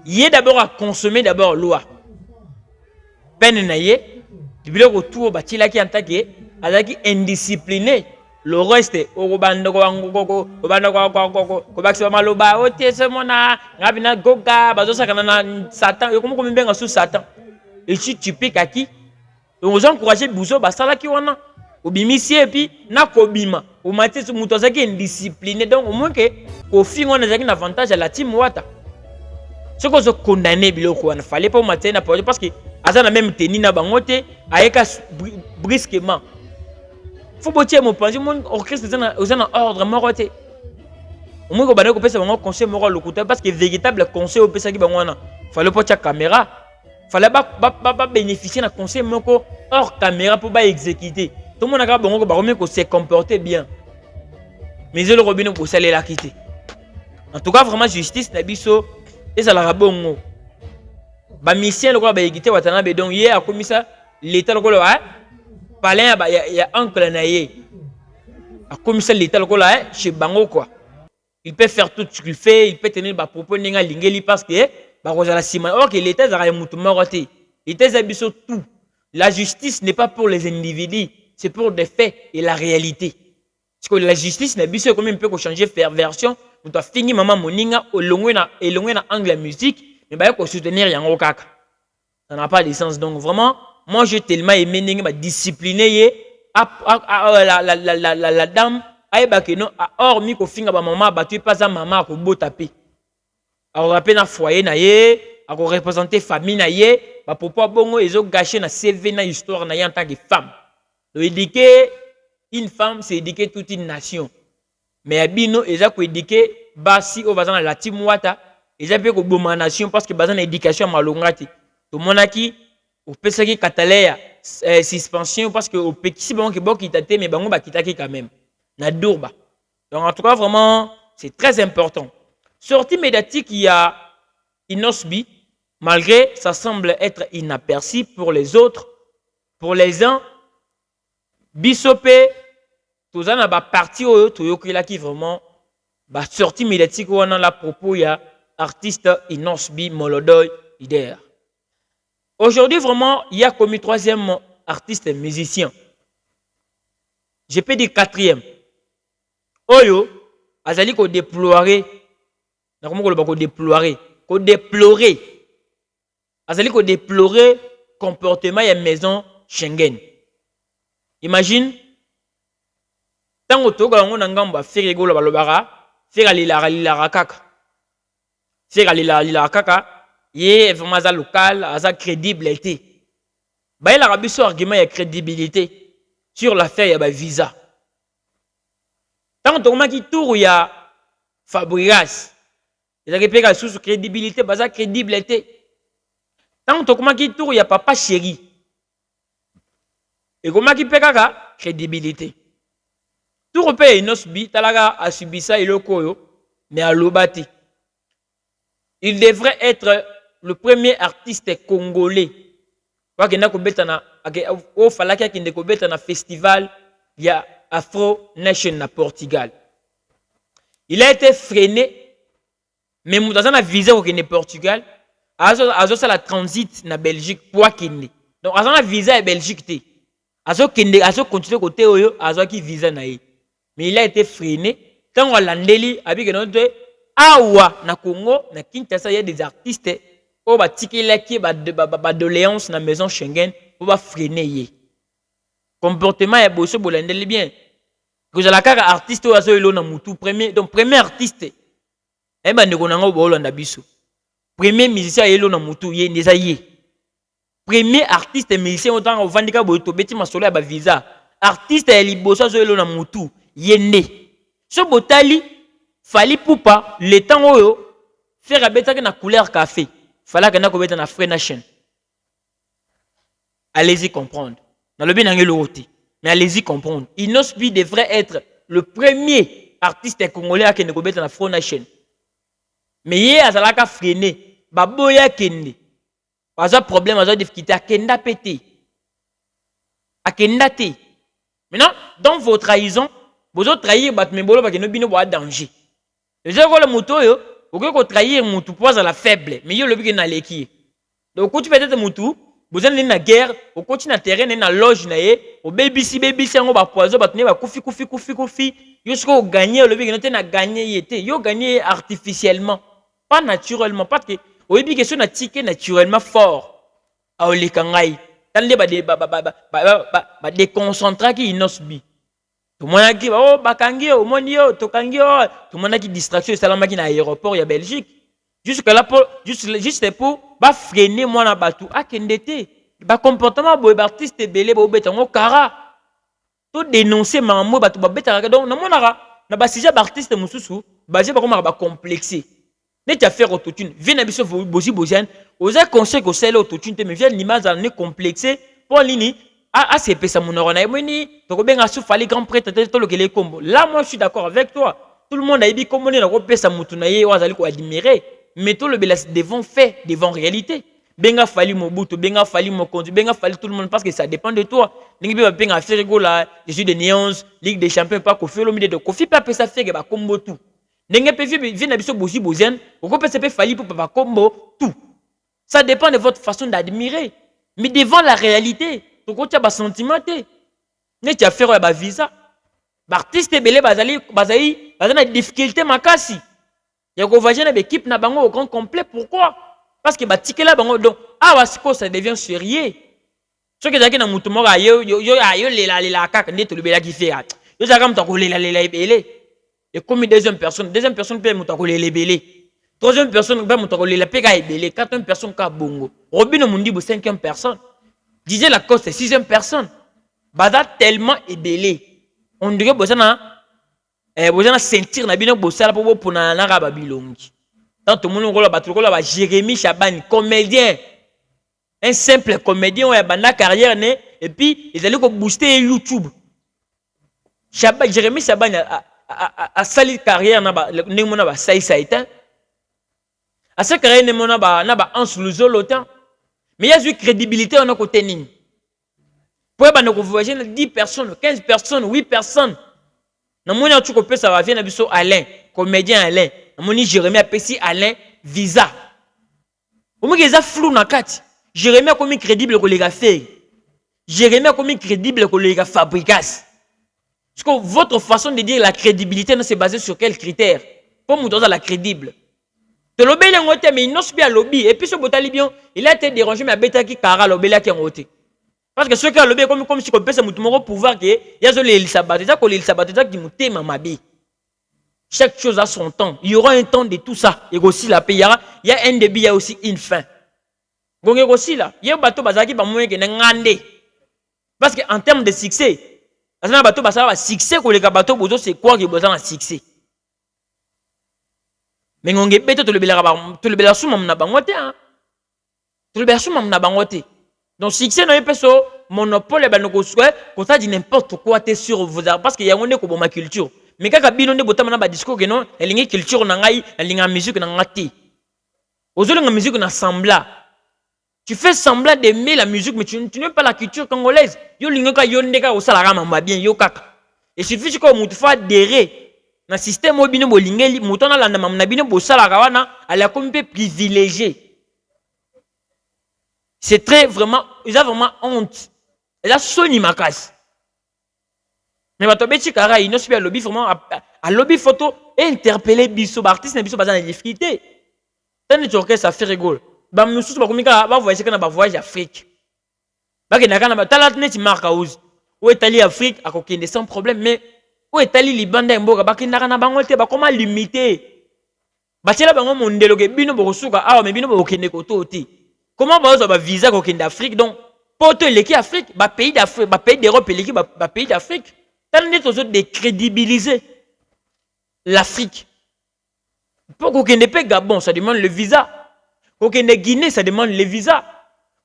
Il est d'abord à consommer d'abord loi. Peine naïe, tu veux retour bâti là qui attaqué, avec indiscipliné. Le reste, au bando maloba, au tessemona, rabina goga, bazo sakana Satan, et comment bien sous Satan. Et si tu piques à qui? Donc vous encouragez Bouzo, basala qui wana. Au bimisi et puis na kobima. Au matin, ce mouton qui est indiscipliné. Donc au moins que au fin on a un avantage à la team Wata. Ce qu'on se condamné biloko ne fallait pas au matin parce que Azan a même tenu na bangote ayeka brusquement. Faut botier mon pension mon orchestre aux en ordre moroté. Au moins ko bana ko pesa bango conseil moral lokuta parce que véritable conseil au pesa ki bangwana. Fallait pas tcha caméra. Fallait pas bénéficier d'un conseil moko hors caméra pour pas exécuter. Tout le monde a bango ko ba ko se comporter bien. Mais le robinet pour saler la quitter. En tout cas vraiment justice na biso et ça la bongo. Ba mission le quoi ba égité Watanabe donc hier a commis ça l'état le quoi palin il y a oncle naïe a commis ça l'état le quoi chez bango quoi. Il peut faire tout ce qu'il fait, il peut tenir ba propos ninga lingeli parce que ba rozala sima or que l'état za mutu moroté. L'état za biso tout. La justice n'est pas pour les individus, c'est pour des faits et la réalité. Parce que la justice n'a biso comme un peu changer faire version. On doit finir maman moninga au loin na angle musique mais bah faut soutenir yango kaka. Ça n'a pas de sens donc vraiment moi j'ai tellement aimé ninga ba discipliner la dame ayeba que non or mi ko finga ba maman ba tu pas za maman ko botaper. Alors rappel na foyer na ye a ko représenter famille na ye ba popo bongo ezo gâcher na CV na histoire na ye en tant que femme. Donc éduquer une femme c'est éduquer toute une nation. Mais abino eza ko éduquer basi o bazana la team Wata ils appellent ko boma nation parce que bazan éducation malongati to monaki au pesaki katalaya suspension parce que au pekisi bango ke boki tate mais bango ba kitaki quand même na durba. Donc en tout cas vraiment c'est très important. Sortie médiatique, il y a Inosbi, malgré ça semble être inaperçu pour les autres, pour les uns, Bissopé, tout ça n'a pas parti au qui vraiment bah sortie médiatique où on a la propos il y a artiste Inosbi Molodoy Ider. Aujourd'hui vraiment il y a comme troisième artiste musicien. Je peux dire quatrième. Oyo azali ko déplorer azali ko déplorer comportement ya maison Schengen. Imagine tango toka ngo nangamba fere golo balobara fere lila kaka ye vraiment za local aza crédibilité ba il a rabiso argument ya crédibilité sur l'affaire ya ba visa. Tant que tu tour il y a Fabregas, il y a sous crédibilité, basa crédibilité. Tant que tu tour il y a Papa Chéri. Et comment qui peka crédibilité. Tout repère Inosbi, talaga a subi ça et le koyo, mais à l'obati. Il devrait être le premier artiste congolais. Quoi qu'il n'a qu'au bétana, au falaka qui n'a qu'au bétana festival, il y a Afro Nation à Portugal. Il a été freiné, mais dans un visa au Portugal, à la transit na Belgique pour qu'il donc à un visa à Belgique té, à ce continuer côté oyo, à ce qui visa naï. Mais il a été freiné quand on l'a landeli avec notre awa na Congo na Kinshasa il y a des artistes au ba tikela qui ba doléance na maison Schengen pour ba freiner yé. Comportement est bosso bolandeli bien que la carte artiste ou aso elo na mutu premier donc premier artiste e ba ndeko nango bolanda biso premier musicien elo na mutu ye ndeza ye premier artiste musicien autant ovandika boto beti masolo ya ba visa artiste ya liboso aso elo na mutu ye ne so botali fali pupa le temps oyo faire abetaki na couleur café fallait que na ko beta na Free Nation. Allez-y comprendre. Dans le bien mais allez-y comprendre. Inosbi devrait être le premier artiste congolais qui ne peut dans la Free Nation. Mais hier, à Zalaka freiné, baboya kende. Pas un problème, à difficulté, à kenda pété. À kenda té. Maintenant, dans vos trahisons, vous autres trahir, bat membolo, parce que nous bino danger. Les gens le moto, vous pouvez trahir moto, pour la faible, mais yo le but n'a l'équipe. Donc, quand tu fais moto, vous êtes dans la guerre, vous continuez à terrain, dans la loge, au baby si, on va poison, on va koufi. Jusqu'au gagner, le but n'a gagné, yo gagné artificiellement, pas naturellement, parce que, au début, question n'a ticket naturellement fort. À Olekangai, dans les déconcentrés qui inosbi. Tout le monde qui va, oh, bakangi, oh, monio, tokangi, oh, tout le monde qui distraction, salama qui n'a aéroport, il y a Belgique. Juste pour freiner moi na batu akendete ba comportement bo artiste belé bo betango kara to dénoncer mambo batu ba betaka donc na monara na ba sujet artiste mususu basé ba comme ba complexé ne tu faire autotune vient biso bosi bosian oza conseil ko sel autotune te mais vient l'image en est complexé pour lini a c'est pesa monoro na moni to ko benga sou fali grand prêtre to lo kele kombo là moi je suis d'accord avec toi tout le monde a dit comment na ko pesa mutu na ye wazali ko admirer. Mais tout le bélas devant fait, devant réalité. Benga fali Mobutu, benga fali Mokonzi, benga fali tout le monde parce que ça dépend de toi. N'importe quoi benga faire là, je suis de Néons, Ligue des Champions, pas Kofi, le milieu de Kofi, pas ça faire bah combo tout. N'importe quoi vient abisso bosi bosian, ou quoi peut fali pour pas combo tout. Ça dépend de votre façon d'admirer. Mais devant la réalité, tu quoi tu as sentiment té. Ne tu as fait bah visa. Artiste belé bazali na difficulté makasi. Il y a une équipe na bango au grand complet. Pourquoi? Parce que batike la bango donc wasiko ça devient sérieux. Ce que j'ai na mutu moko yo lela kaka ndeto le bela ki fait. Yo za kam to lela belé. Et comme deuxième personne peut mutu ko lela belé. Troisième personne peut mutu ko lela peka belé. Quatrième personne ka bongo. Robino Mundibo cinquième personne. Disait la cause c'est sixième personne. Baza tellement belé. On dirait bosana bozana sentir na bino bosala po na raba bilongi Tant tout le monde a Jérémy Chaban, comédien. Un simple comédien où il a une carrière et puis ils allaient booster YouTube. Jérémy Chaban a sali carrière na ba nemona ba saïta. À cette carrière nemona ba en sous l'autant. Mais il y a une crédibilité on a côté ning. Pour que voyager 10 personnes, 15 personnes, 8 personnes. Na mona tu peux ça va venir biso Alain, comédien Alain. Na moni Jérémy Apesi Alain visa. Au moins ils a flou na kati. Jérémy a comme crédible que les gars fait. Jérémy a comme crédible que les gars fabriquent. Parce que votre façon de dire la crédibilité c'est basé sur quels critères? Pour nous donner la crédible. Te lobby est en mais il n'a pas lobby. Et puis ce botali bien, il a été dérangé mais bêta qui kara lobby là qui en côté. Parce que ceux qui ont lobby comme si on peut se mouton pouvoir que il y a les Elisabeth, ça que les Elisabeth qui mouté mamabi. Chaque chose a son temps. Il y aura un temps de tout ça. Il y a aussi la paix. Il y a un début, il y a aussi une fin. Donc il y a aussi là, il y a un bateau bazaki par moyen qui est ngandé. Parce qu'en termes de succès, un bateau bazaki succès que les bateaux bozo c'est quoi qui besoin de succès. Mais on est bête tout le bel sous mon nabangote hein. Tout le bel sous mon nabangote. Donc succès non pas so monopole ba no ko souhait quand ça dit n'importe quoi t'es sur vous parce qu'il y a on est ko ma culture. Mais quand bino ne botama na ba discours que non, la ligne culture na ngai, la ligne musique na ngati. Ozolo nga musique na sembla. Tu fais semblant d'aimer la musique, mais tu n'aimes pas la culture congolaise. Yo lingoka yondeka au salara mamba bien yo kaka. Et suffit que tu fasses adhérer dans le système mobile bolingeli, mutona la namna bino bo salara wana, elle a comme peu privilégié. C'est très vraiment, ils ont vraiment honte. Elle a soni makas. Mais bato beti kara ino super lobby vraiment à lobby photo et interpeller biso artiste na biso bazana difficulté. Tant que ça fait rigole. Ba mususu bakomika ba voyager kana ba voyage Afrique. Ba ke nakana ba talat net marka ouz. Ou Italie Afrique a kokende sans problème mais ou Italie libanda mboka ba kinaka na bango te ba comment limiter. Ba tela bango mondelo ke bino bokosuka awa me bino bokende koto te. Comment ba ozo ba visa kokende Afrique donc poto leki Afrique ba pays d'Afrique ba pays d'Europe leki ba pays d'Afrique. Tant net ozo décrédibiliser l'Afrique. Pour kokende pe Gabon ça demande le visa. Quand on est Guinée, ça demande le visa.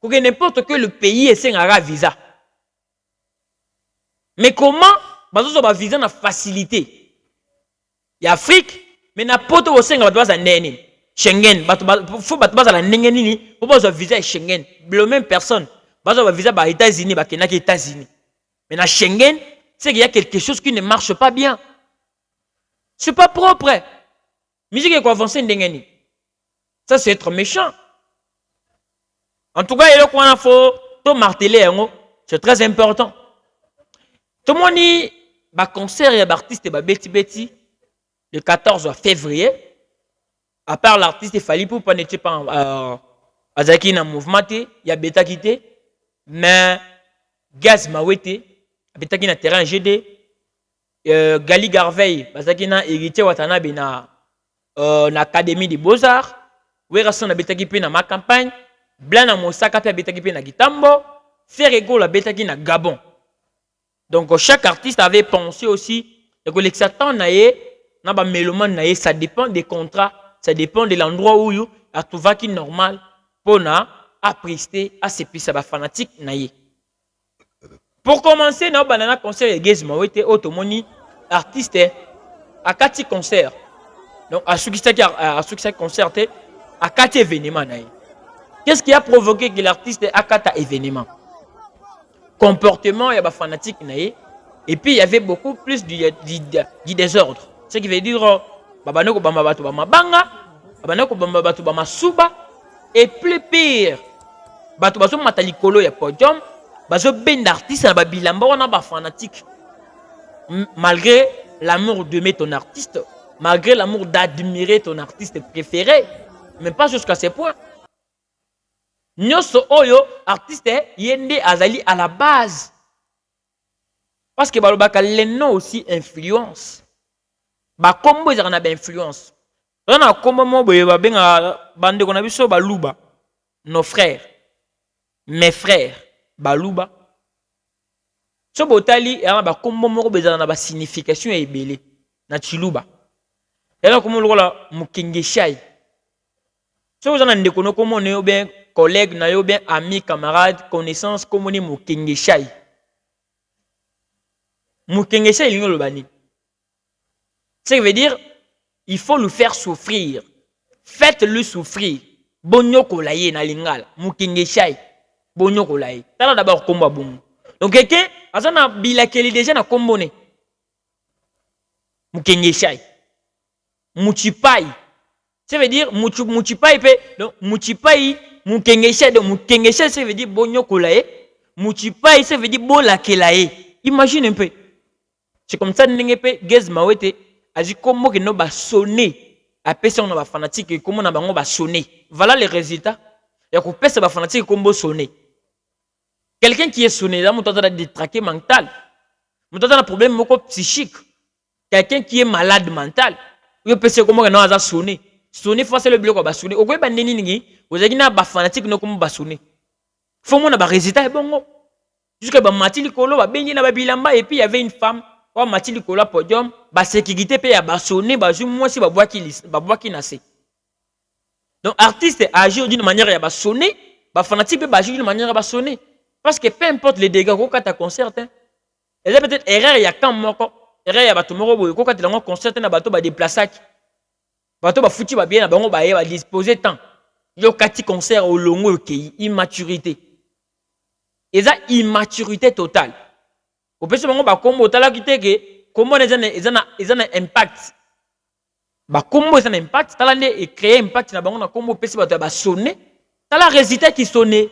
Quand n'importe quel pays est un visa. Mais comment parce que visa na facilité. Il y a Afrique, mais n'importe où c'est un nene. Schengen, faut battre la nene pour pas visa Schengen. La même personne, parce que visa aux États-Unis, bah Kenya qui États-Unis. Mais dans Schengen, c'est qu'il y a quelque chose qui ne marche pas bien. C'est pas propre. Musique est quoi avancer ndengeni. Ça, c'est être méchant. En tout cas, il faut tout marteler. C'est très important. Tout le monde dit que concert et l'artiste Betty Betty le 14 février. À part l'artiste Fali pour pas n'être pas Azaki dans le mouvement, il y a Beta Kité. Mais Gaz Mawete, Beta qui na terrain GD. Gali Garveil, Azaki na héritier Watanabe na l'Académie des Beaux-Arts. Oui, raison na betaki pe na ma campagne, blanc na Mosaka pe betaki pe na Gitambo, Ferrego la betaki na Gabon. Donc chaque artiste avait pensé aussi que l'exatant naé na ba mélomane naé ça dépend des contrats, ça dépend de l'endroit où you a trouvé qui normal pour na apprécier à ces pistes ba fanatique naé. Pour commencer na banana concert et Gezma était automoni artiste à 4 concerts. Donc à ce qui concerté à 4 événements. Qu'est-ce qui a provoqué que l'artiste ait 4 événements? Comportement, il y a des fanatiques. Et puis il y avait beaucoup plus du désordre. Ce qui veut dire et plus pire, malgré l'amour d'aimer ton artiste, malgré l'amour d'admirer ton artiste préféré, mais pas jusqu'à ce point. Nyoso oyo artiste yende azali à la base. Parce que balobaka les noms aussi influence. Ba kombo ezana ba influence. Rana kombo mo boye ba benga bande kona biso baluba. Nos frères. Mes frères baluba. So botali ya ba kombo mo bezana na ba signification ebele na chiluba. Et là, comme on le voit, Mukenge Shai, Si vous avez des comme on est bien collègue, bien ami, camarade, connaissance, comme on est Mukengeshai. Mukengeshai, il y a le bani. Ça veut dire, il faut le faire souffrir. Faites-le souffrir. Bonyo kolaye na lingala. Mukengeshai. Bonyo kolaye. Tala d'abord komba bon. Donc quelqu'un, azana bilakeli déjà na kombone. Mukengeshai. Muchipai. Ça veut dire muchipai pe donc muchipai mukengeshai donc mukengeshai ça veut dire bonyo kolaye. Muchipai ça veut dire bolakelaye. Imagine un peu. C'est comme ça n'engé pe gez mawete aji komo que no ba sonner. Après ça, on a des fanatiques comment on a sonné. Voilà les résultats. Il y a des fanatiques qui ont sonné. Quelqu'un qui est sonné, là, on a des détraqués mental. On a un problème psychique. Quelqu'un qui est malade mental. Il peut se comment on a sonné. Sonné, il faut le bloc, on va sonner. Au bout de vous avez des fanatiques qui ont sonné. Il faut que des résultats. Jusqu'à Matili Kolo, et puis il y avait une femme. Quand Mathilde Kola podium, la sécurité paye à sonner, moi si bois qui nasse. Donc artiste agit d'une manière à sonner, fanatique peut agir d'une manière à sonner. Parce que peu importe les dégâts qu'on a concert, et là peut-être erreur il y a quand moko, erreur il y a bateau moko, quand tu as un concert na bateau ba déplacer, bateau ba foutu ba bien na bango ba disposer temps. Yo kati concert au longo ok, immaturité. Et ça immaturité totale. Au plus moment ba combo tala kite ke comment les un impact ba combo c'est un impact tala ne créer impact na bango na combo pesi ba sonner tala résultat qui sonner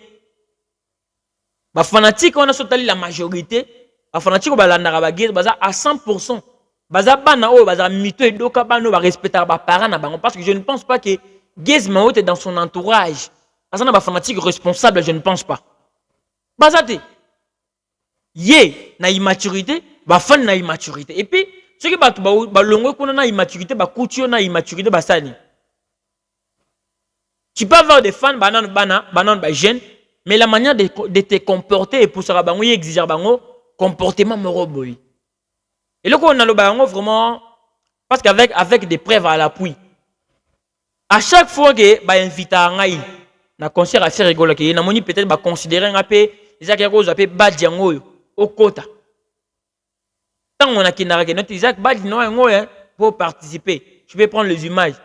ba fanatique on a sotali la majorité ba fanatique ba landara ba gez baza à 100% baza bana o baza mito edoka bano ba respecter ba parents na bango parce que je ne pense pas que Gez Maote dans son entourage asa na ba fanatique responsable, je ne pense pas bazate Yé na immaturité, ba fan na immaturité. Et puis, ce qui ba longo qu'on a immaturité, ba couture na immaturité ba sani. Tu peux avoir des fans banan ba jeune, mais la manière de te comporter et pour ça bango exiger bango comportement moroboy. Et là qu'on a le bango vraiment parce qu'avec des preuves à l'appui. À chaque fois que ba invite à ngai na concert à faire rigoler que na moni peut-être ba considérer un peu Isaac Yago zappé badjango au quota. Tant on a kinarake notre Isaac badjango pour participer. Je vais prendre les images.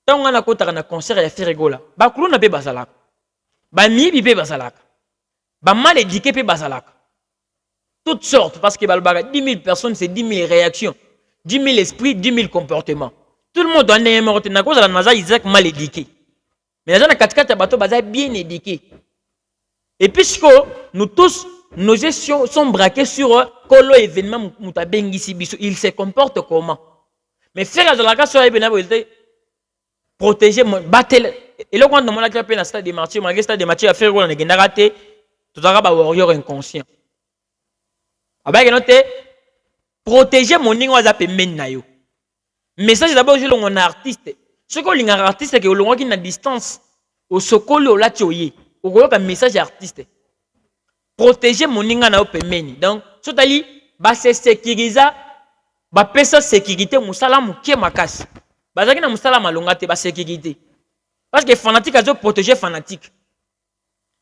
Tant on a quota na concert à faire rigoler. Ba kulou na pe basalak. Ba mi bi pe basalak. Ba mal éduqué pe basalak. Toutes sortes parce que balbaga 10 000 personnes c'est 10 000 réactions, 10 000 esprits, 10 000 comportements. Tout le monde doit n'aimer na cause la naza Isaac mal éduqué. Mais les gens à bateau baza bien éduqué. Et puisque nous tous, nos gestions sont braquées sur Kolo événement Moutabengi Biso, il se comporte comment? Mais faire la cas sur les protéger, battre. Et là, quand on a créé un stade de martyrs, malgré le stade de martyrs, à faire quoi? On a raté, tout à l'heure, warrior inconscient. Avec noté, protéger mon niveau à peine. Mais ça, c'est d'abord, je l'ai artiste. Ce qu'on est un artiste, c'est que l'on a une distance. Au sokolo, au latioye. Au gros, un message artiste. Protéger mon ninga na opemeni. Donc, sotali, ba se sécuriser, ba pesa sécurité, musala mukie makas. Ba zaki na musala malongate, ba sécurité. Parce que fanatique a zo protéger fanatique.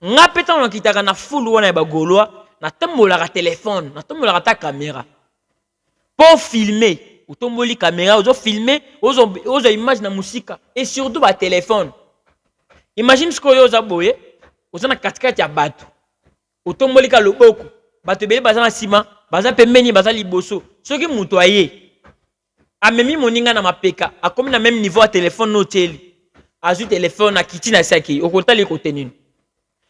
Nga petan on kitaka na full wana ba goloa, na tombola ka téléphone, na tombola ta caméra. Pour filmer, ou tomboli caméra, ozo filmer, ozo image na musika et surtout ba téléphone. Imagine ce que vous avez, vous avez 4 ya bateau. Vous tombez le loboko, bateau bele bazana sima, bazana pemeni bazana liboso. Ce qui moutoyer, a même moninga na mapeka, a comme na même niveau à téléphone notel, a su téléphone à kiti na saki, au côté les côtés nul.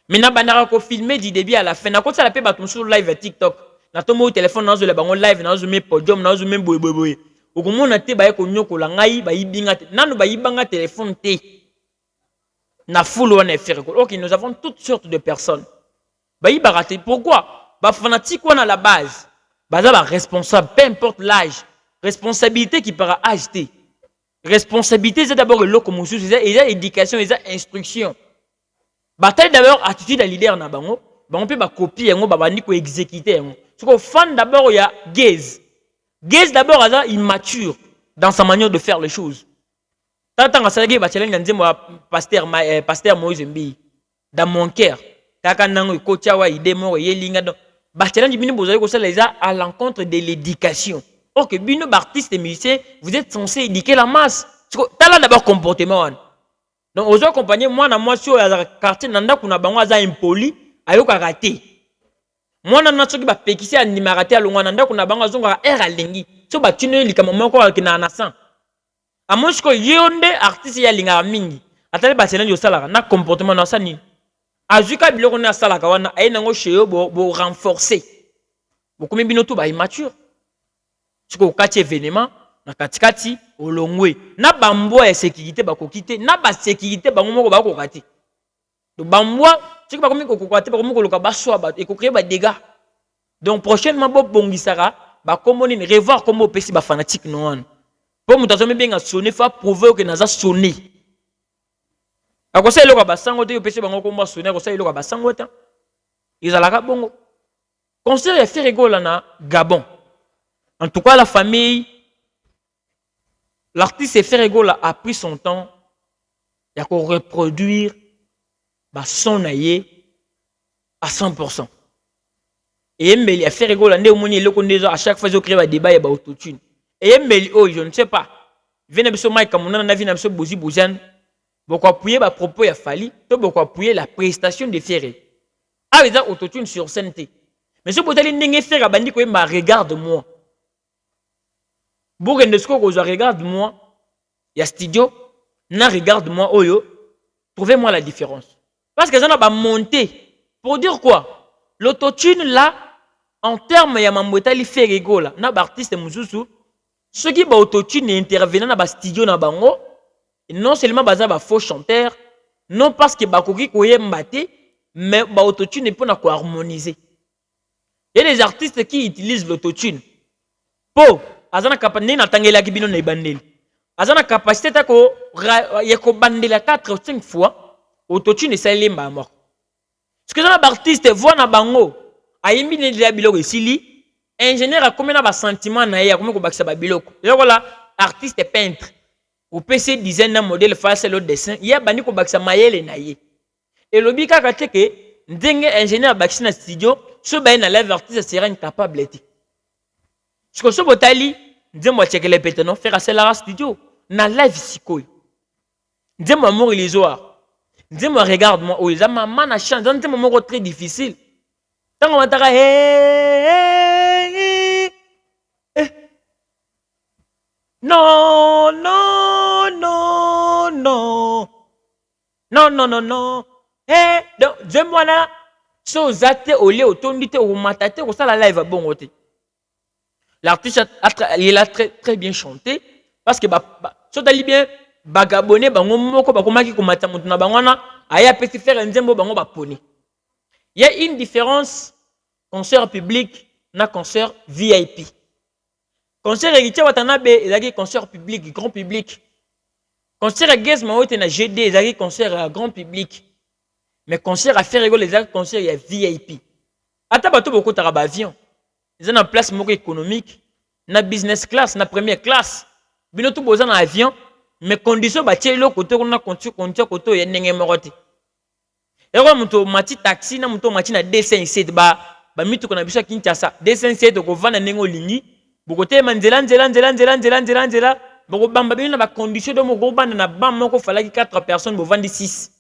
Maintenant bandara ko filmer du début à la fin, na côté ça la pe bateau sur live TikTok, na tomo téléphone na zo le bango live na zo me podium na zo même boy. Au comment na te ba ko nyoko la ngai ba yibinga, nanu ba yibanga téléphone te. Na foule on est fait. Ok, nous avons toutes sortes de personnes. Bah, il va rater. Pourquoi? Bah, fanatique, on a la base. Bah, ça va responsable, peu importe l'âge. Responsabilité qui pourra acheter. Responsabilité, c'est d'abord le locomotion, c'est l'éducation, c'est l'instruction. Bah, t'as d'abord attitude à leader na bango. Bah, on peut bah copier, on va nico exécuter. Ce qu'on fan d'abord, il y a Gaze. Gaze d'abord, il est immature dans sa manière de faire les choses. Tant que ça y est, pasteur Moïse Mbi dans mon cœur. Kaka nango kocha wa idée mo yelinga donc ba challenge bino bozali ko sala à l'encontre de l'éducation. OK, bino artistes et musiciens, vous êtes censés éduquer la masse. Tala d'abord comportement. Donc aux accompagner moi na moi sur la quartier nanda kuna bango aza impoli ayoka raté. Moi na soki ba pekisi anima raté alongwa nanda kuna bango azonga era lengi. So ba tino likama moko akina nasan. A moins que yonde artiste ya linga mingi. Atale ba challenge osala na comportement na sani. Azuka biloko na sala ka wana ay nango cheyo bo renforcer. Bo komi bino to ba immature. Siko kati événement na katikati olongwe na bamboa ya sécurité ba kokite na ba sécurité bango moko ba kokati. To bamboa siko ba komi kokokate ba komi koloka ba soa ba e ko créer ba dégâts. Donc prochainement bo bongisaka ba komoni revoir comment pesi ba fanatique no wana. Pour mutation me bien sonner fa prouver que naza sonner. Akosa eloko basango te pesi bango komba sonner akosa eloko basango te. Izalaka bongo. Concert ya Ferregola na Gabon. En tout cas la famille l'artiste Ferregola a pris son temps ya ko reproduire ba son naie à 100%. Et Mbeli a Ferregola nde omoni eloko ndezo à chaque fois zo créer ba débat ya ba autotune. Et Mbeli oh je ne sais pas. Vena biso Mike Muna na vina biso Bozi Bozan. Beaucoup appuyer ba propos ya Fali, to beaucoup appuyer la prestation de Ferré. Ah ils ont autotune sur scène. Mais ce potali ndenge Ferré bandi ko ma regarde-moi. Bourgendesko ko regarde-moi. Ya studio na regarde-moi oyo. Trouvez-moi la différence. Parce que ça n'a pas monté. Pour dire quoi? L'autotune là en termes ya mambotali Ferré gola na ba artiste mususu ceux qui ba autotune intervenant na ba studio na bango. Non seulement baza ba faux chanteur, non parce que bakoki koyemba te, mais ba autotune pour na ko harmoniser. Il y a des artistes qui utilisent l'autotune. Po, azana capacité na tangela ki bino na ibandeli. Azana capacité ta ko ya ko bandela 4 ou 5 fois, autotune ça lemba mort. Ce que les artistes voient na bango, ayembi ne dia biloko esili, ingénieur a combien na ba sentiment na ya comment ko bakisa ba biloko. Yoko la artiste peintre. Au PC dizaine de modèles face à l'autre dessin, il y a bani ko bakisa mayele na ye. Et le bika kate ke ndenge ingénieur bakisi na studio, ce bain na live artiste sera incapable d'être. Ce que ce botali, ndemo check les pétano faire à la studio na live sikoy. Ndemo amour ilisoire. Ndemo regarde moi, oh ils a maman na chance, ndemo moko très difficile. Tango mataka non, non, non, non. Non, non, non, non. Eh, donc, dis-moi là, so zate au lieu autondité au matate, au ça la live a bon côté. L'artiste il a très bien chanté parce que so dali bien bagabonné bango moko bakomaki ko mata mutuna bangwana aya petit faire nzembo bango ba poni. Il y a une différence concert public na concert VIP. Concert héritier watanabe ezaki concert public grand public. Concert guest maote na GD ezaki concert grand public. Mais concert à faire rigolo ezaki concert ya VIP. Ata bato boko tara ba avion. Ils ont en place moko économique na business class na première classe. Bino tout boza na avion mais condition ba tie lo côté on a condition côté ya ndenge morote. Ero muto mati taxi na muto mati na 257 ba mitu kona biso Kinshasa 257 ko vana ndenge lingi. Bokote nzela boko bamba bino ba condition de moko banda na bam moko falaki 4 personnes bo vandi 6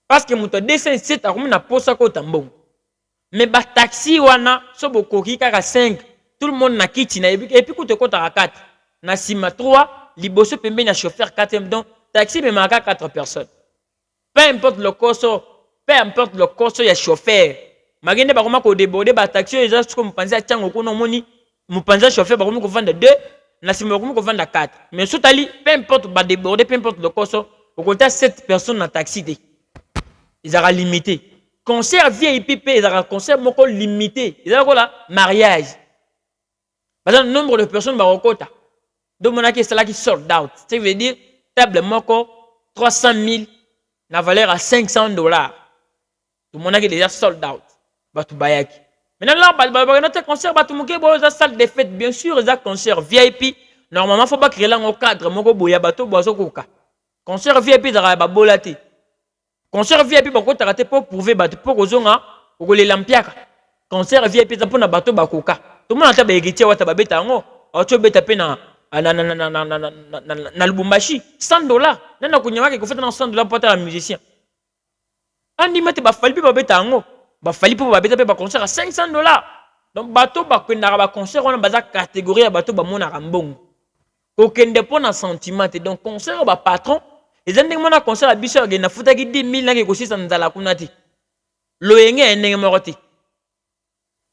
parce que muto 207 akomi na posa ko tambon mais ba taxi wana so bokoki kaka 5 tout le monde na kiti na et puis kote kota 4 na sima 3 liboso pembe na chauffeur 4e donc taxi me maka 4 personnes peu importe le costo ya chauffeur magende ba koma ko déborder ba taxi eza ko mpanza tiango ko no moni Mupanza chauffeur ba ko vendre 2 na sima ko vendre 4 mais sotali peu importe ba déborder peu importe le costo au compter 7 personnes dans taxi de ils sera limité concert VIP ils sera concert moko limité ils sera là mariage parce que le nombre de personnes ba rekota donc monaki c'est là qui sold out ça veut dire table moko 300 000 na valeur à $500 tout monaki déjà sold out ba tu bayaki. Maintenant, là, notre concert, salle de fête, bien sûr, les concert VIP, Normalement, faut pas créer là un cadre, moko boya bato boazo koka. Concert VIP za ba bolate. Concert VIP ba ko tarate pour prouver bato pour kozonga ko le lampiaka. Concert VIP za pona bato ba koka. Tout le monde ata ba egitier wata ba beta ngo. Ocho beta pe na Lubumbashi $100. Nana kunyama ke ko fait na $100 pour ta musicien. Andi mate ba fali pe ba beta ngo. Ba fali pe ba beta pe ba concert à $500. Donc bato ba kwenda ba concert on baza catégorie ya bato ba mona rambongo. Kokende pona sentiment donc concert ba patron les ending mona concert a biso na futa ki 10 000 na ke ko 600 nzala kunati. Loyenge endenge moroti.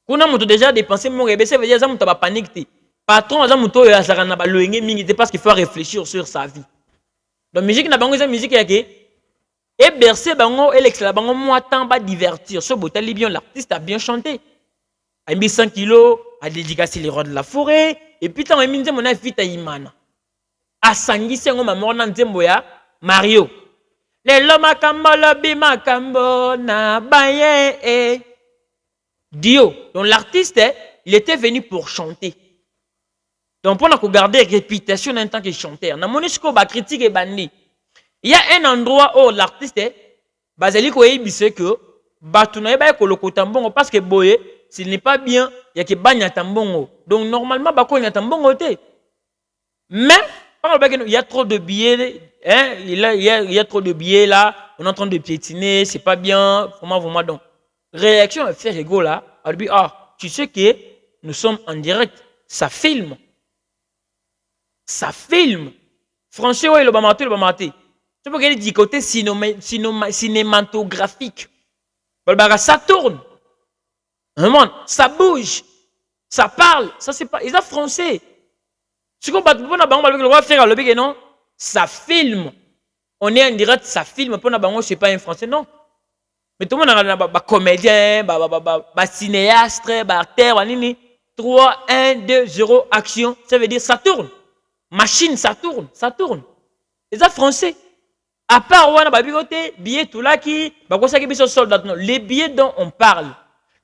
Kuna muto déjà dépensé mon rebese veut dire ça muto ba panique. Patron za muto ya saka na ba loyenge mingi parce qu'il faut réfléchir sur sa vie. Donc musique na bango za musique yake et bercer bango et l'excella bango moi temps ba divertir. Ce botali bien l'artiste a bien chanté. A mis 100 kilos, a dédicacé les rois de la forêt, et puis tant que mon fils a imana. A sangi sengo ma mort nzembo ya Mario. Les loma kambo lobi makambo na baye e. Dio. Donc l'artiste, il était venu pour chanter. Donc pour nous garder réputation en tant que chanteur. Na monisco ba critique et bandi. Il y a un endroit où l'artiste bazali ko yebise que batuna ba ko lokotambongo parce que boye s'il n'est pas bien, il y a que bagna tambongo. Donc normalement, bako y a tambongo te. Mais il y a trop de billets, hein, il y a trop de billets là, on est en train de piétiner, c'est pas bien, vraiment donc. Réaction à faire égaux là, elle dit tu sais que nous sommes en direct, ça filme. Ça filme. Français ouais, le bamaté. Tu peux regarder du côté cinématographique. Ça tourne. Ça bouge, ça parle, ça c'est pas. Ils sont français. Ce qu'on va faire le bec, non, ça filme. On est en direct, ça filme. Pour nous, c'est pas un français, non. Mais tout le monde a un comédien, un cinéaste, un acteur, 3, 1, 2, 0, action. Ça veut dire ça tourne. Machine, ça tourne. Ils sont français. À part, on a des billets, tout là qui, les billets dont on parle.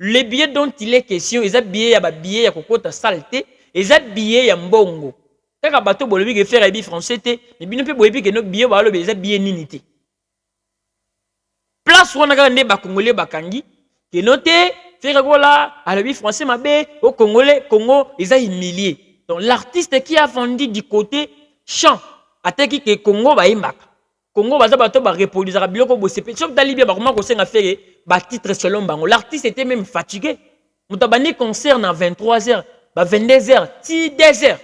Les billets dont il est question, ils ont billets, il y a billets, il y a cocotte saleté, ils ont billets, il y a mbongo. Quand un bateau bolobie qui fait un billet français, les billets ne peuvent pas que nos billets, ils ont billets ninité. Place où on a des Congolais bakangi, qui noté, faire là, à la vie français, ma bé, au Congolais, Congo, ils ont humilié. Donc l'artiste qui a vendu du côté chant, à tel que Congo va y marquer. Congo va reproduire la biloko bosepe. Sauf dans Libye, comment qu'on s'est fait ba titre selon bango. L'artiste était même fatigué. Moutabani concert à 23h, 22h, 2h.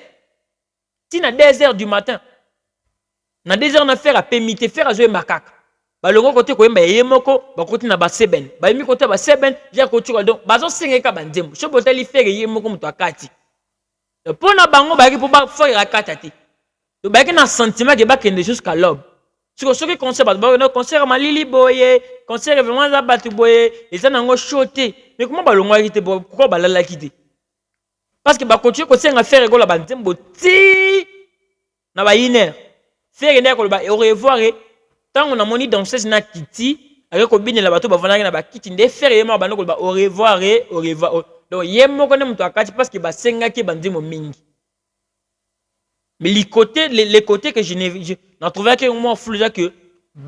Si na 2h du matin. Na 2h na faire à pémité, faire à jouer macaque. Ba longo côté ko yemba yemoko, ba côté na ba seben. Ba yemi côté ba seben, dia ko tshiko donc bazo sengeka banzembo. So botali faire yemoko muto akati. Pour na bango ba ki pour ba faire akatati. Donc ba ki na sentiment que ba kende jusqu'à l'aube. Si vous avez concert, concert Malili Boye, concert vraiment Zabatu Boye, et ça n'a pas choté. Mais comment balonga quitter? Pourquoi balala quitter? Parce que continuer concert à faire rigolo la bande ti na ba iner. Faire iner ko ba au revoir tant on a moni danseuse na kiti avec ko bine la bato ba vana na ba kiti nde faire yema ba ko ba au revoir. Donc yemo ko ne muto akati parce que ba senga ki bande mo mingi. Mais les côtés que je n'ai trouvé que moi flou que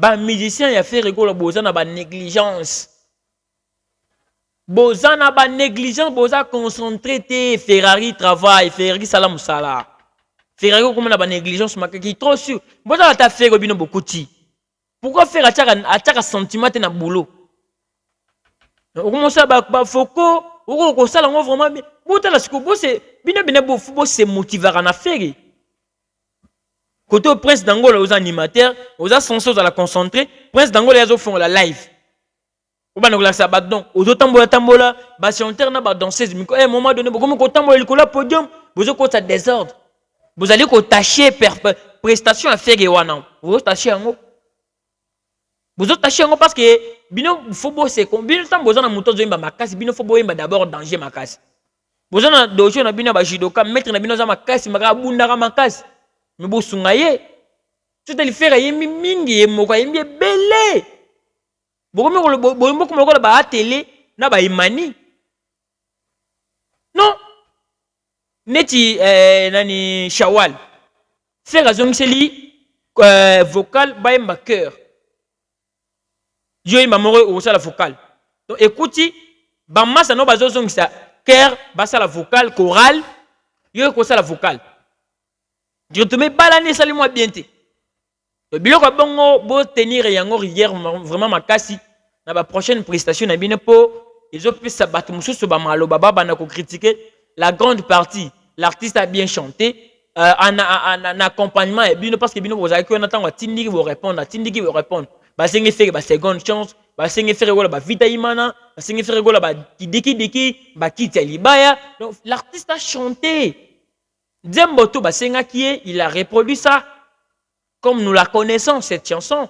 les musiciens y a fait rigolo bozana ba négligence. Bozana ba négligence, boza concentré te Ferrari travail, Ferrari salam sala. Ferrari comme na ba négligence ma qui trop sûr. Bozana ta fait robino beaucoup ti. Pourquoi faire ataka sentiment na boulot? On commence à ba foko, on ko sala vraiment bien. Botala ce que bo c'est bino bo football c'est motiver à faire. Côté au Prince d'Angola aux animateurs, aux ascenseurs à la concentrer, Prince d'Angola ils font la live. Au bangola ça bat donc, aux tambola, bah chanteur na ba danseuse, mais à un moment donné, comme quand tambola le podium, vous avez ça désordre. Vous allez ko tâcher prestation à faire wana. Vous tâcher ngo. Vous tâcher ngo parce que bino faut bosser comme bino tam besoin na moto zo imba makasi, bino faut boyemba d'abord danger makasi. Besoin na dojo na bino ba judoka, mettre na bino za makasi, maka bunda makasi. Mais bon, tu te le fais, il y a mingi, il y a belé. Beaucoup de télé, na ba imani. Non. Neti nani Shawal. faire azongiseli vocal bayemba cœur yo yemba moko okosala vocal donc écoute bamasa no bazozongisa cœur basala vocal chorale yo ekosala vocal directement balani esali mwa bien te biloko bongo bo tenir yango hier vraiment makasi na ba prochaine prestation na bino po ezopesa bato mosusu bamaloba babanda kocritiquer la grande partie l'artiste a bien chanté en accompagnement et bino parce que bino vous avez qu'on attend tindiki vous répondre basengi faire ba seconde chance basengi faire gola ba vita imana basengi faire gola ba kidiki ba kiti libaya donc l'artiste a chanté Dzemboto basenga qui il a reproduit ça comme nous la connaissons cette chanson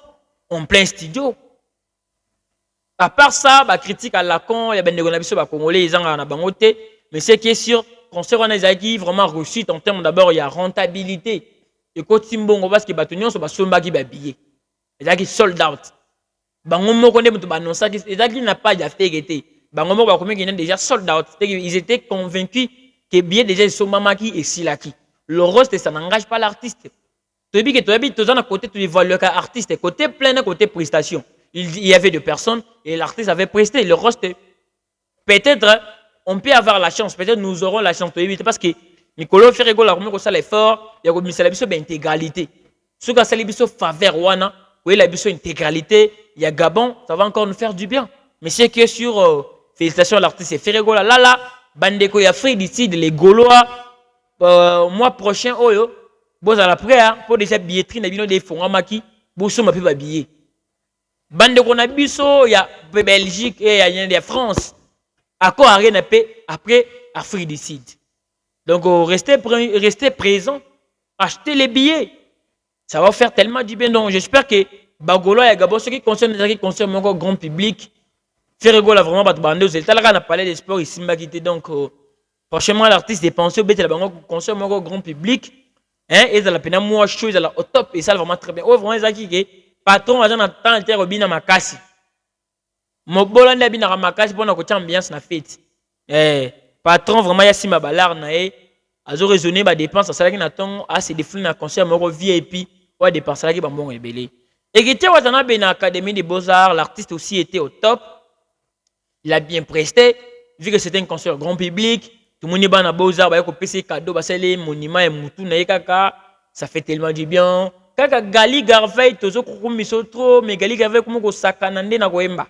en plein studio. À part ça, bah critique à la con, il y a ben des gens congolais ils ont bangoté, mais ce qui est sûr, concert on a vraiment reçu en termes d'abord il y a rentabilité. Et quand Timbongo parce que batunion so basomba qui babillé. Ils sold out. Bangomo connaît mutu banonsa qui ils n'a pas déjà fait été. Bangomo ba combien qui déjà sold out. Ils étaient convaincus que bien déjà sont mamaki et silaki. Le reste ça n'engage pas l'artiste. Tu dis que tu habites tous à côté tu vois le cas artiste côté plein côté prestation. Il y avait deux personnes et l'artiste avait presté. Le reste, peut-être, on peut avoir la chance. Peut-être nous aurons la chance de éviter. Parce que Nicolas Ferrego, la première chose, l'effort, il y a une intégralité. Ce qui a une faveur, il y a une intégralité. Il y a Gabon, ça va encore nous faire du bien. Mais c'est que sur félicitations à l'artiste Ferrego, là, Bandeko, il y a Fred ici, les Gaulois, mois prochain, bon, à la prière, pour déjà billetterie, il y a des fonds maki, bon, ça m'a pu billet. Bande qu'on a biso, il y a Belgique et il y a France. À quoi rien après Afrique du Sud. Donc restez présent, achetez les billets. Ça va faire tellement du bien. Donc j'espère que Bagolo et Gabon, ce qui concerne mon grand public, Ferrego là vraiment battu bande aux États. Là on a parlé des sports ici donc franchement l'artiste dépensé au bête là bango concerne mon grand public. Hein, et ça la peine moi chose là au top et ça vraiment très bien. Oh vraiment ça qui patron agent na temps inter obina makasi mobola nda bina makasi pona ko ambiance na fête patron vraiment ya sima balar na azo raisonner ba dépenses ça qui na temps a se défile na concert moko VIP ou dépenses là qui ba mbongo ebele et qui était watana be na académie des beaux-arts l'artiste aussi était au top il a bien presté vu que c'était un concert grand public tout le monde ba na beaux-arts ba ko PC cadeau ba sele monument et mutu na kaka ça fait tellement du bien. Kaka Gali Garvey tozo kukumiso trop mais Gali Garvey comme ko sakanande na koemba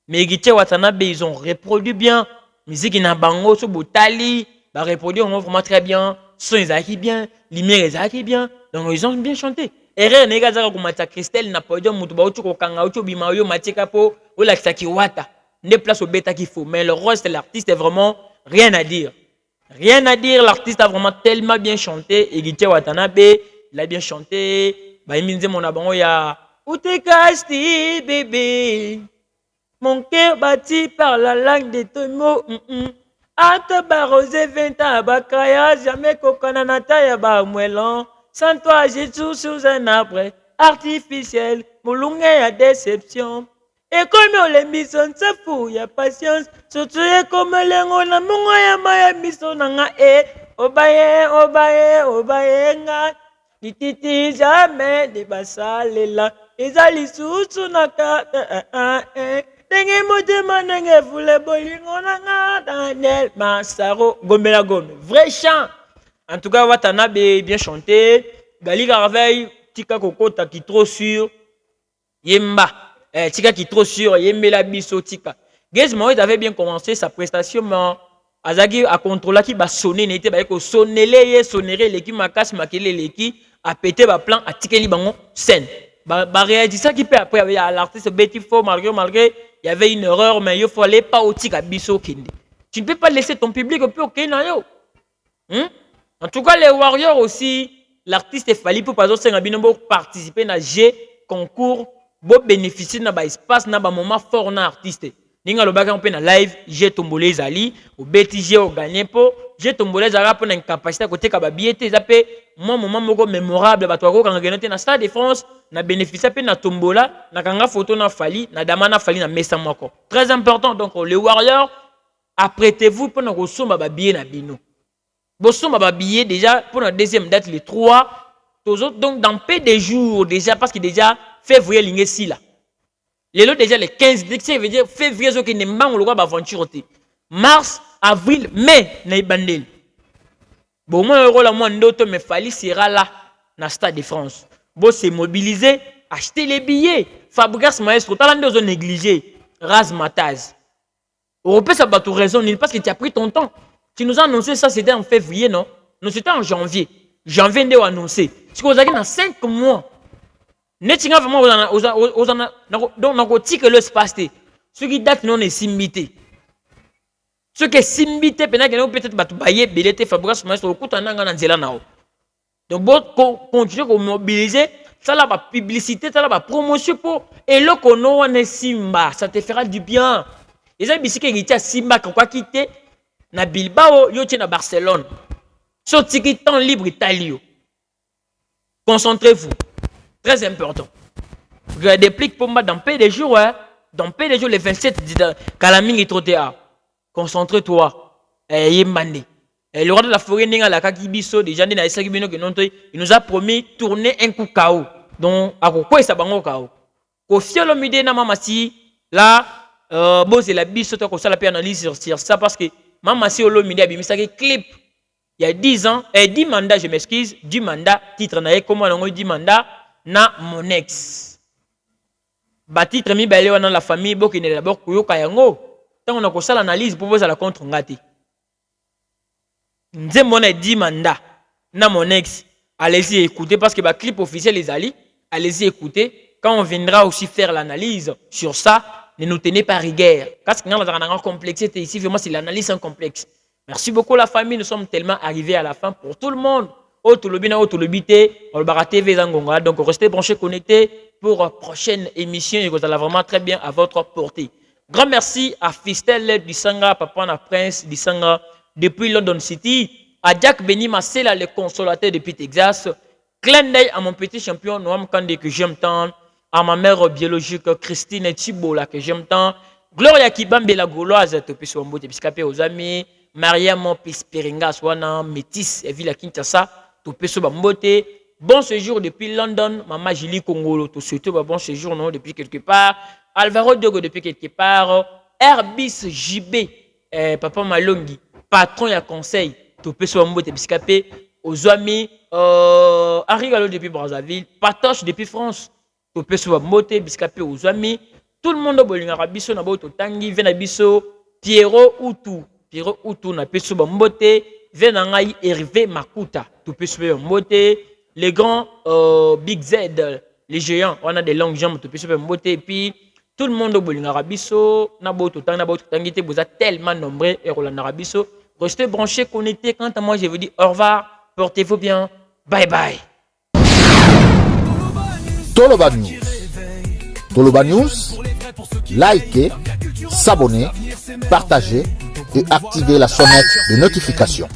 mais Giche Watanabe ils ont reproduit bien musique na bango so botali ba reproduire vraiment très bien son ils bien lumière ils bien donc ils ont bien chanté erreur nega zaka ko mata Christelle na podium mutu ba utu ko kanga utu bima yo matika po o la kisaki wata ne place au bêta qu'il faut mais le reste l'artiste est vraiment rien à dire l'artiste a vraiment tellement bien chanté et Giche Watanabe il a bien chanté. Bah, il me dit mon abonnement, il y a où t'es caché, bébé? Mon cœur battu par la langue de ton mot. Ate barosé 20 ans à Bakaya, jamais kokananata ya ba mouelan. Sans toi, j'ai tout sous un arbre artificiel. Moulungue ya déception. Et comme on les mis, on se fout, y a patience. Surtout comme l'engo na mungo ya maya miso nanga obaye nga. Titi jamais de basalela ezali susu naka ndenge motema ndenge vule bolingo nanga Daniel Masaro gombela gombe vrai chant en tout cas Watanabe bien chanté Gali Garvey tika kokota qui trop sûr yemba tika qui trop sûr yembela biso tika Gez Moïse avait bien commencé sa prestation mais Azagi a contrôlé qui va sonner n'était pas que sonner sonnerait l'équipe makas makele l'équipe a pété ba plan a tikeli bango scène ba réagir ça qui peut après il y a l'artiste Betty Fo malgré il y avait une erreur mais il fallait pas au tika biso kende tu ne peux pas laisser ton public au peu na yo en tout cas les Warriors aussi l'artiste est fallu pour pas participer na G concours bo bénéficier na ba espace na ba moment fort na artiste ninga lobaka on peut na live j'ai tombolé zali au BTG au gagné po j'ai tombolé zara pour une capacité côté ka ba billet zappé moi moment moko mémorable ba to ko kanga genote na Stade de France na bénéficier pe na tombola na kanga photo na fali na dama na fali na mesa moko très important donc les Warriors apprêtez-vous pour na kosomba ba billet na bino bosomba ba billet déjà pour la deuxième date le 3 Donc, dans peu de jours, déjà, parce que déjà, février, l'ingé là. Les lots déjà, les 15, ça veut dire février, ce qui n'est pas le droit d'aventure. Mars, avril, mai, n'est pas bandel. Bon, moi, euro la moi, d'autres, mais Fali sera là, dans le Stade de France. Bon, c'est mobiliser, acheter les billets. Fabregas Maestro, t'as l'un négligé. Raz Mataz. Européen, ça va tout raison, parce que tu as pris ton temps. Tu nous as annoncé ça, c'était en février, non? Non, c'était en janvier. Janvier, on a annoncé. Si vous avez dans 5 mois, Netinga vraiment, donc, on a que l'espace. Ceux qui datent, non, est simbité. Ceux qui sont simbité, peut-être, bailler, belete, Fabregas Maestro, au coup, on a un zéla nao. Donc, bon, continuer à mobiliser, ça là, la publicité, ça là, la promotion pour. Et là, qu'on a un Simba, ça te fera du bien. Et ça, c'est qu'il y a Simba qui a quitté, na Bilbao, yo na Barcelone. Sorti qui temps libre Italie. Concentrez-vous. Très important. Je déplique pour moi dans peu de jours, hein. Dans peu de jours, les 27, Calamine est trop tard. Concentre-toi. Et le roi de la forêt, la Kakibiso, déjà, il nous a promis tourner un coup KO. Donc, à quoi ça va KO? Au fiel au midi, là, bon, c'est la biso, tu as la analyse sur ça parce que maman, si au midi, il y a un clip. Il y a 10 ans, 10 mandats, je m'excuse, 10 mandats, titre, comment on a 10 mandats, na mon ex. Titre, mi balé, on a la famille, bon, qui est d'abord, Kuyokayango. Tant on a fait l'analyse pour vous à la contre ngati. Nous avons 10 mandats, na mon ex. Allez-y écouter parce que le clip officiel les alliés, allez-y écouter. Quand on viendra aussi faire l'analyse sur ça, ne nous tenez pas rigueur. Parce que nous avons un complexité ici, vraiment, c'est l'analyse en complexe. Merci beaucoup la famille, nous sommes tellement arrivés à la fin pour tout le monde. Otolobina, Otolobité, Olbara TV Zangonga. Donc restez branchés, connectés pour prochaine émission et vous allez vraiment très bien à votre portée. Grand merci à Fistel Disanga, Papa na Prince Disanga depuis London City, à Jack Benny Marcela, le consolateur depuis Texas. Clin d'œil à mon petit champion Noam Kande que j'aime tant, à ma mère biologique Christine Thibault que j'aime tant. Gloria Kibambe la Gauloise, Topé Swambo, Tepskapé aux amis. Mariam Pisperinga, Swana, Métis, et Villa Kinshasa, Topé Swambote. Bon séjour depuis London, Maman Julie Congolo, tout surtout bon séjour non, depuis quelque part. Alvaro Diogo depuis quelque part. Herbis JB, Papa Malongi, patron et conseil, Topé Swambote, Tepskapé aux amis. Henri Gallo depuis Brazzaville, Patoche depuis France, Topé Swambote, Tepskapé aux amis. Tout le monde a bolé Arabiso, Naboto Tangi, Venabiso, Pierrot Outou. Pierrot Outou na peso bambote, Venangai Hervé Makuta, tout peso bambote, les grands Big Z, les géants, on a des longues jambes, tout peso bambote, et puis tout le monde au bowling arabiso, naboto tangite, vous êtes tellement nombreux, et Roland Arabiso, restez branchés, connectés, quant à moi je vous dis au revoir, portez-vous bien, bye bye. Toloba News. Toloba News, likez, s'abonner, partagez et activez la sonnette de notification.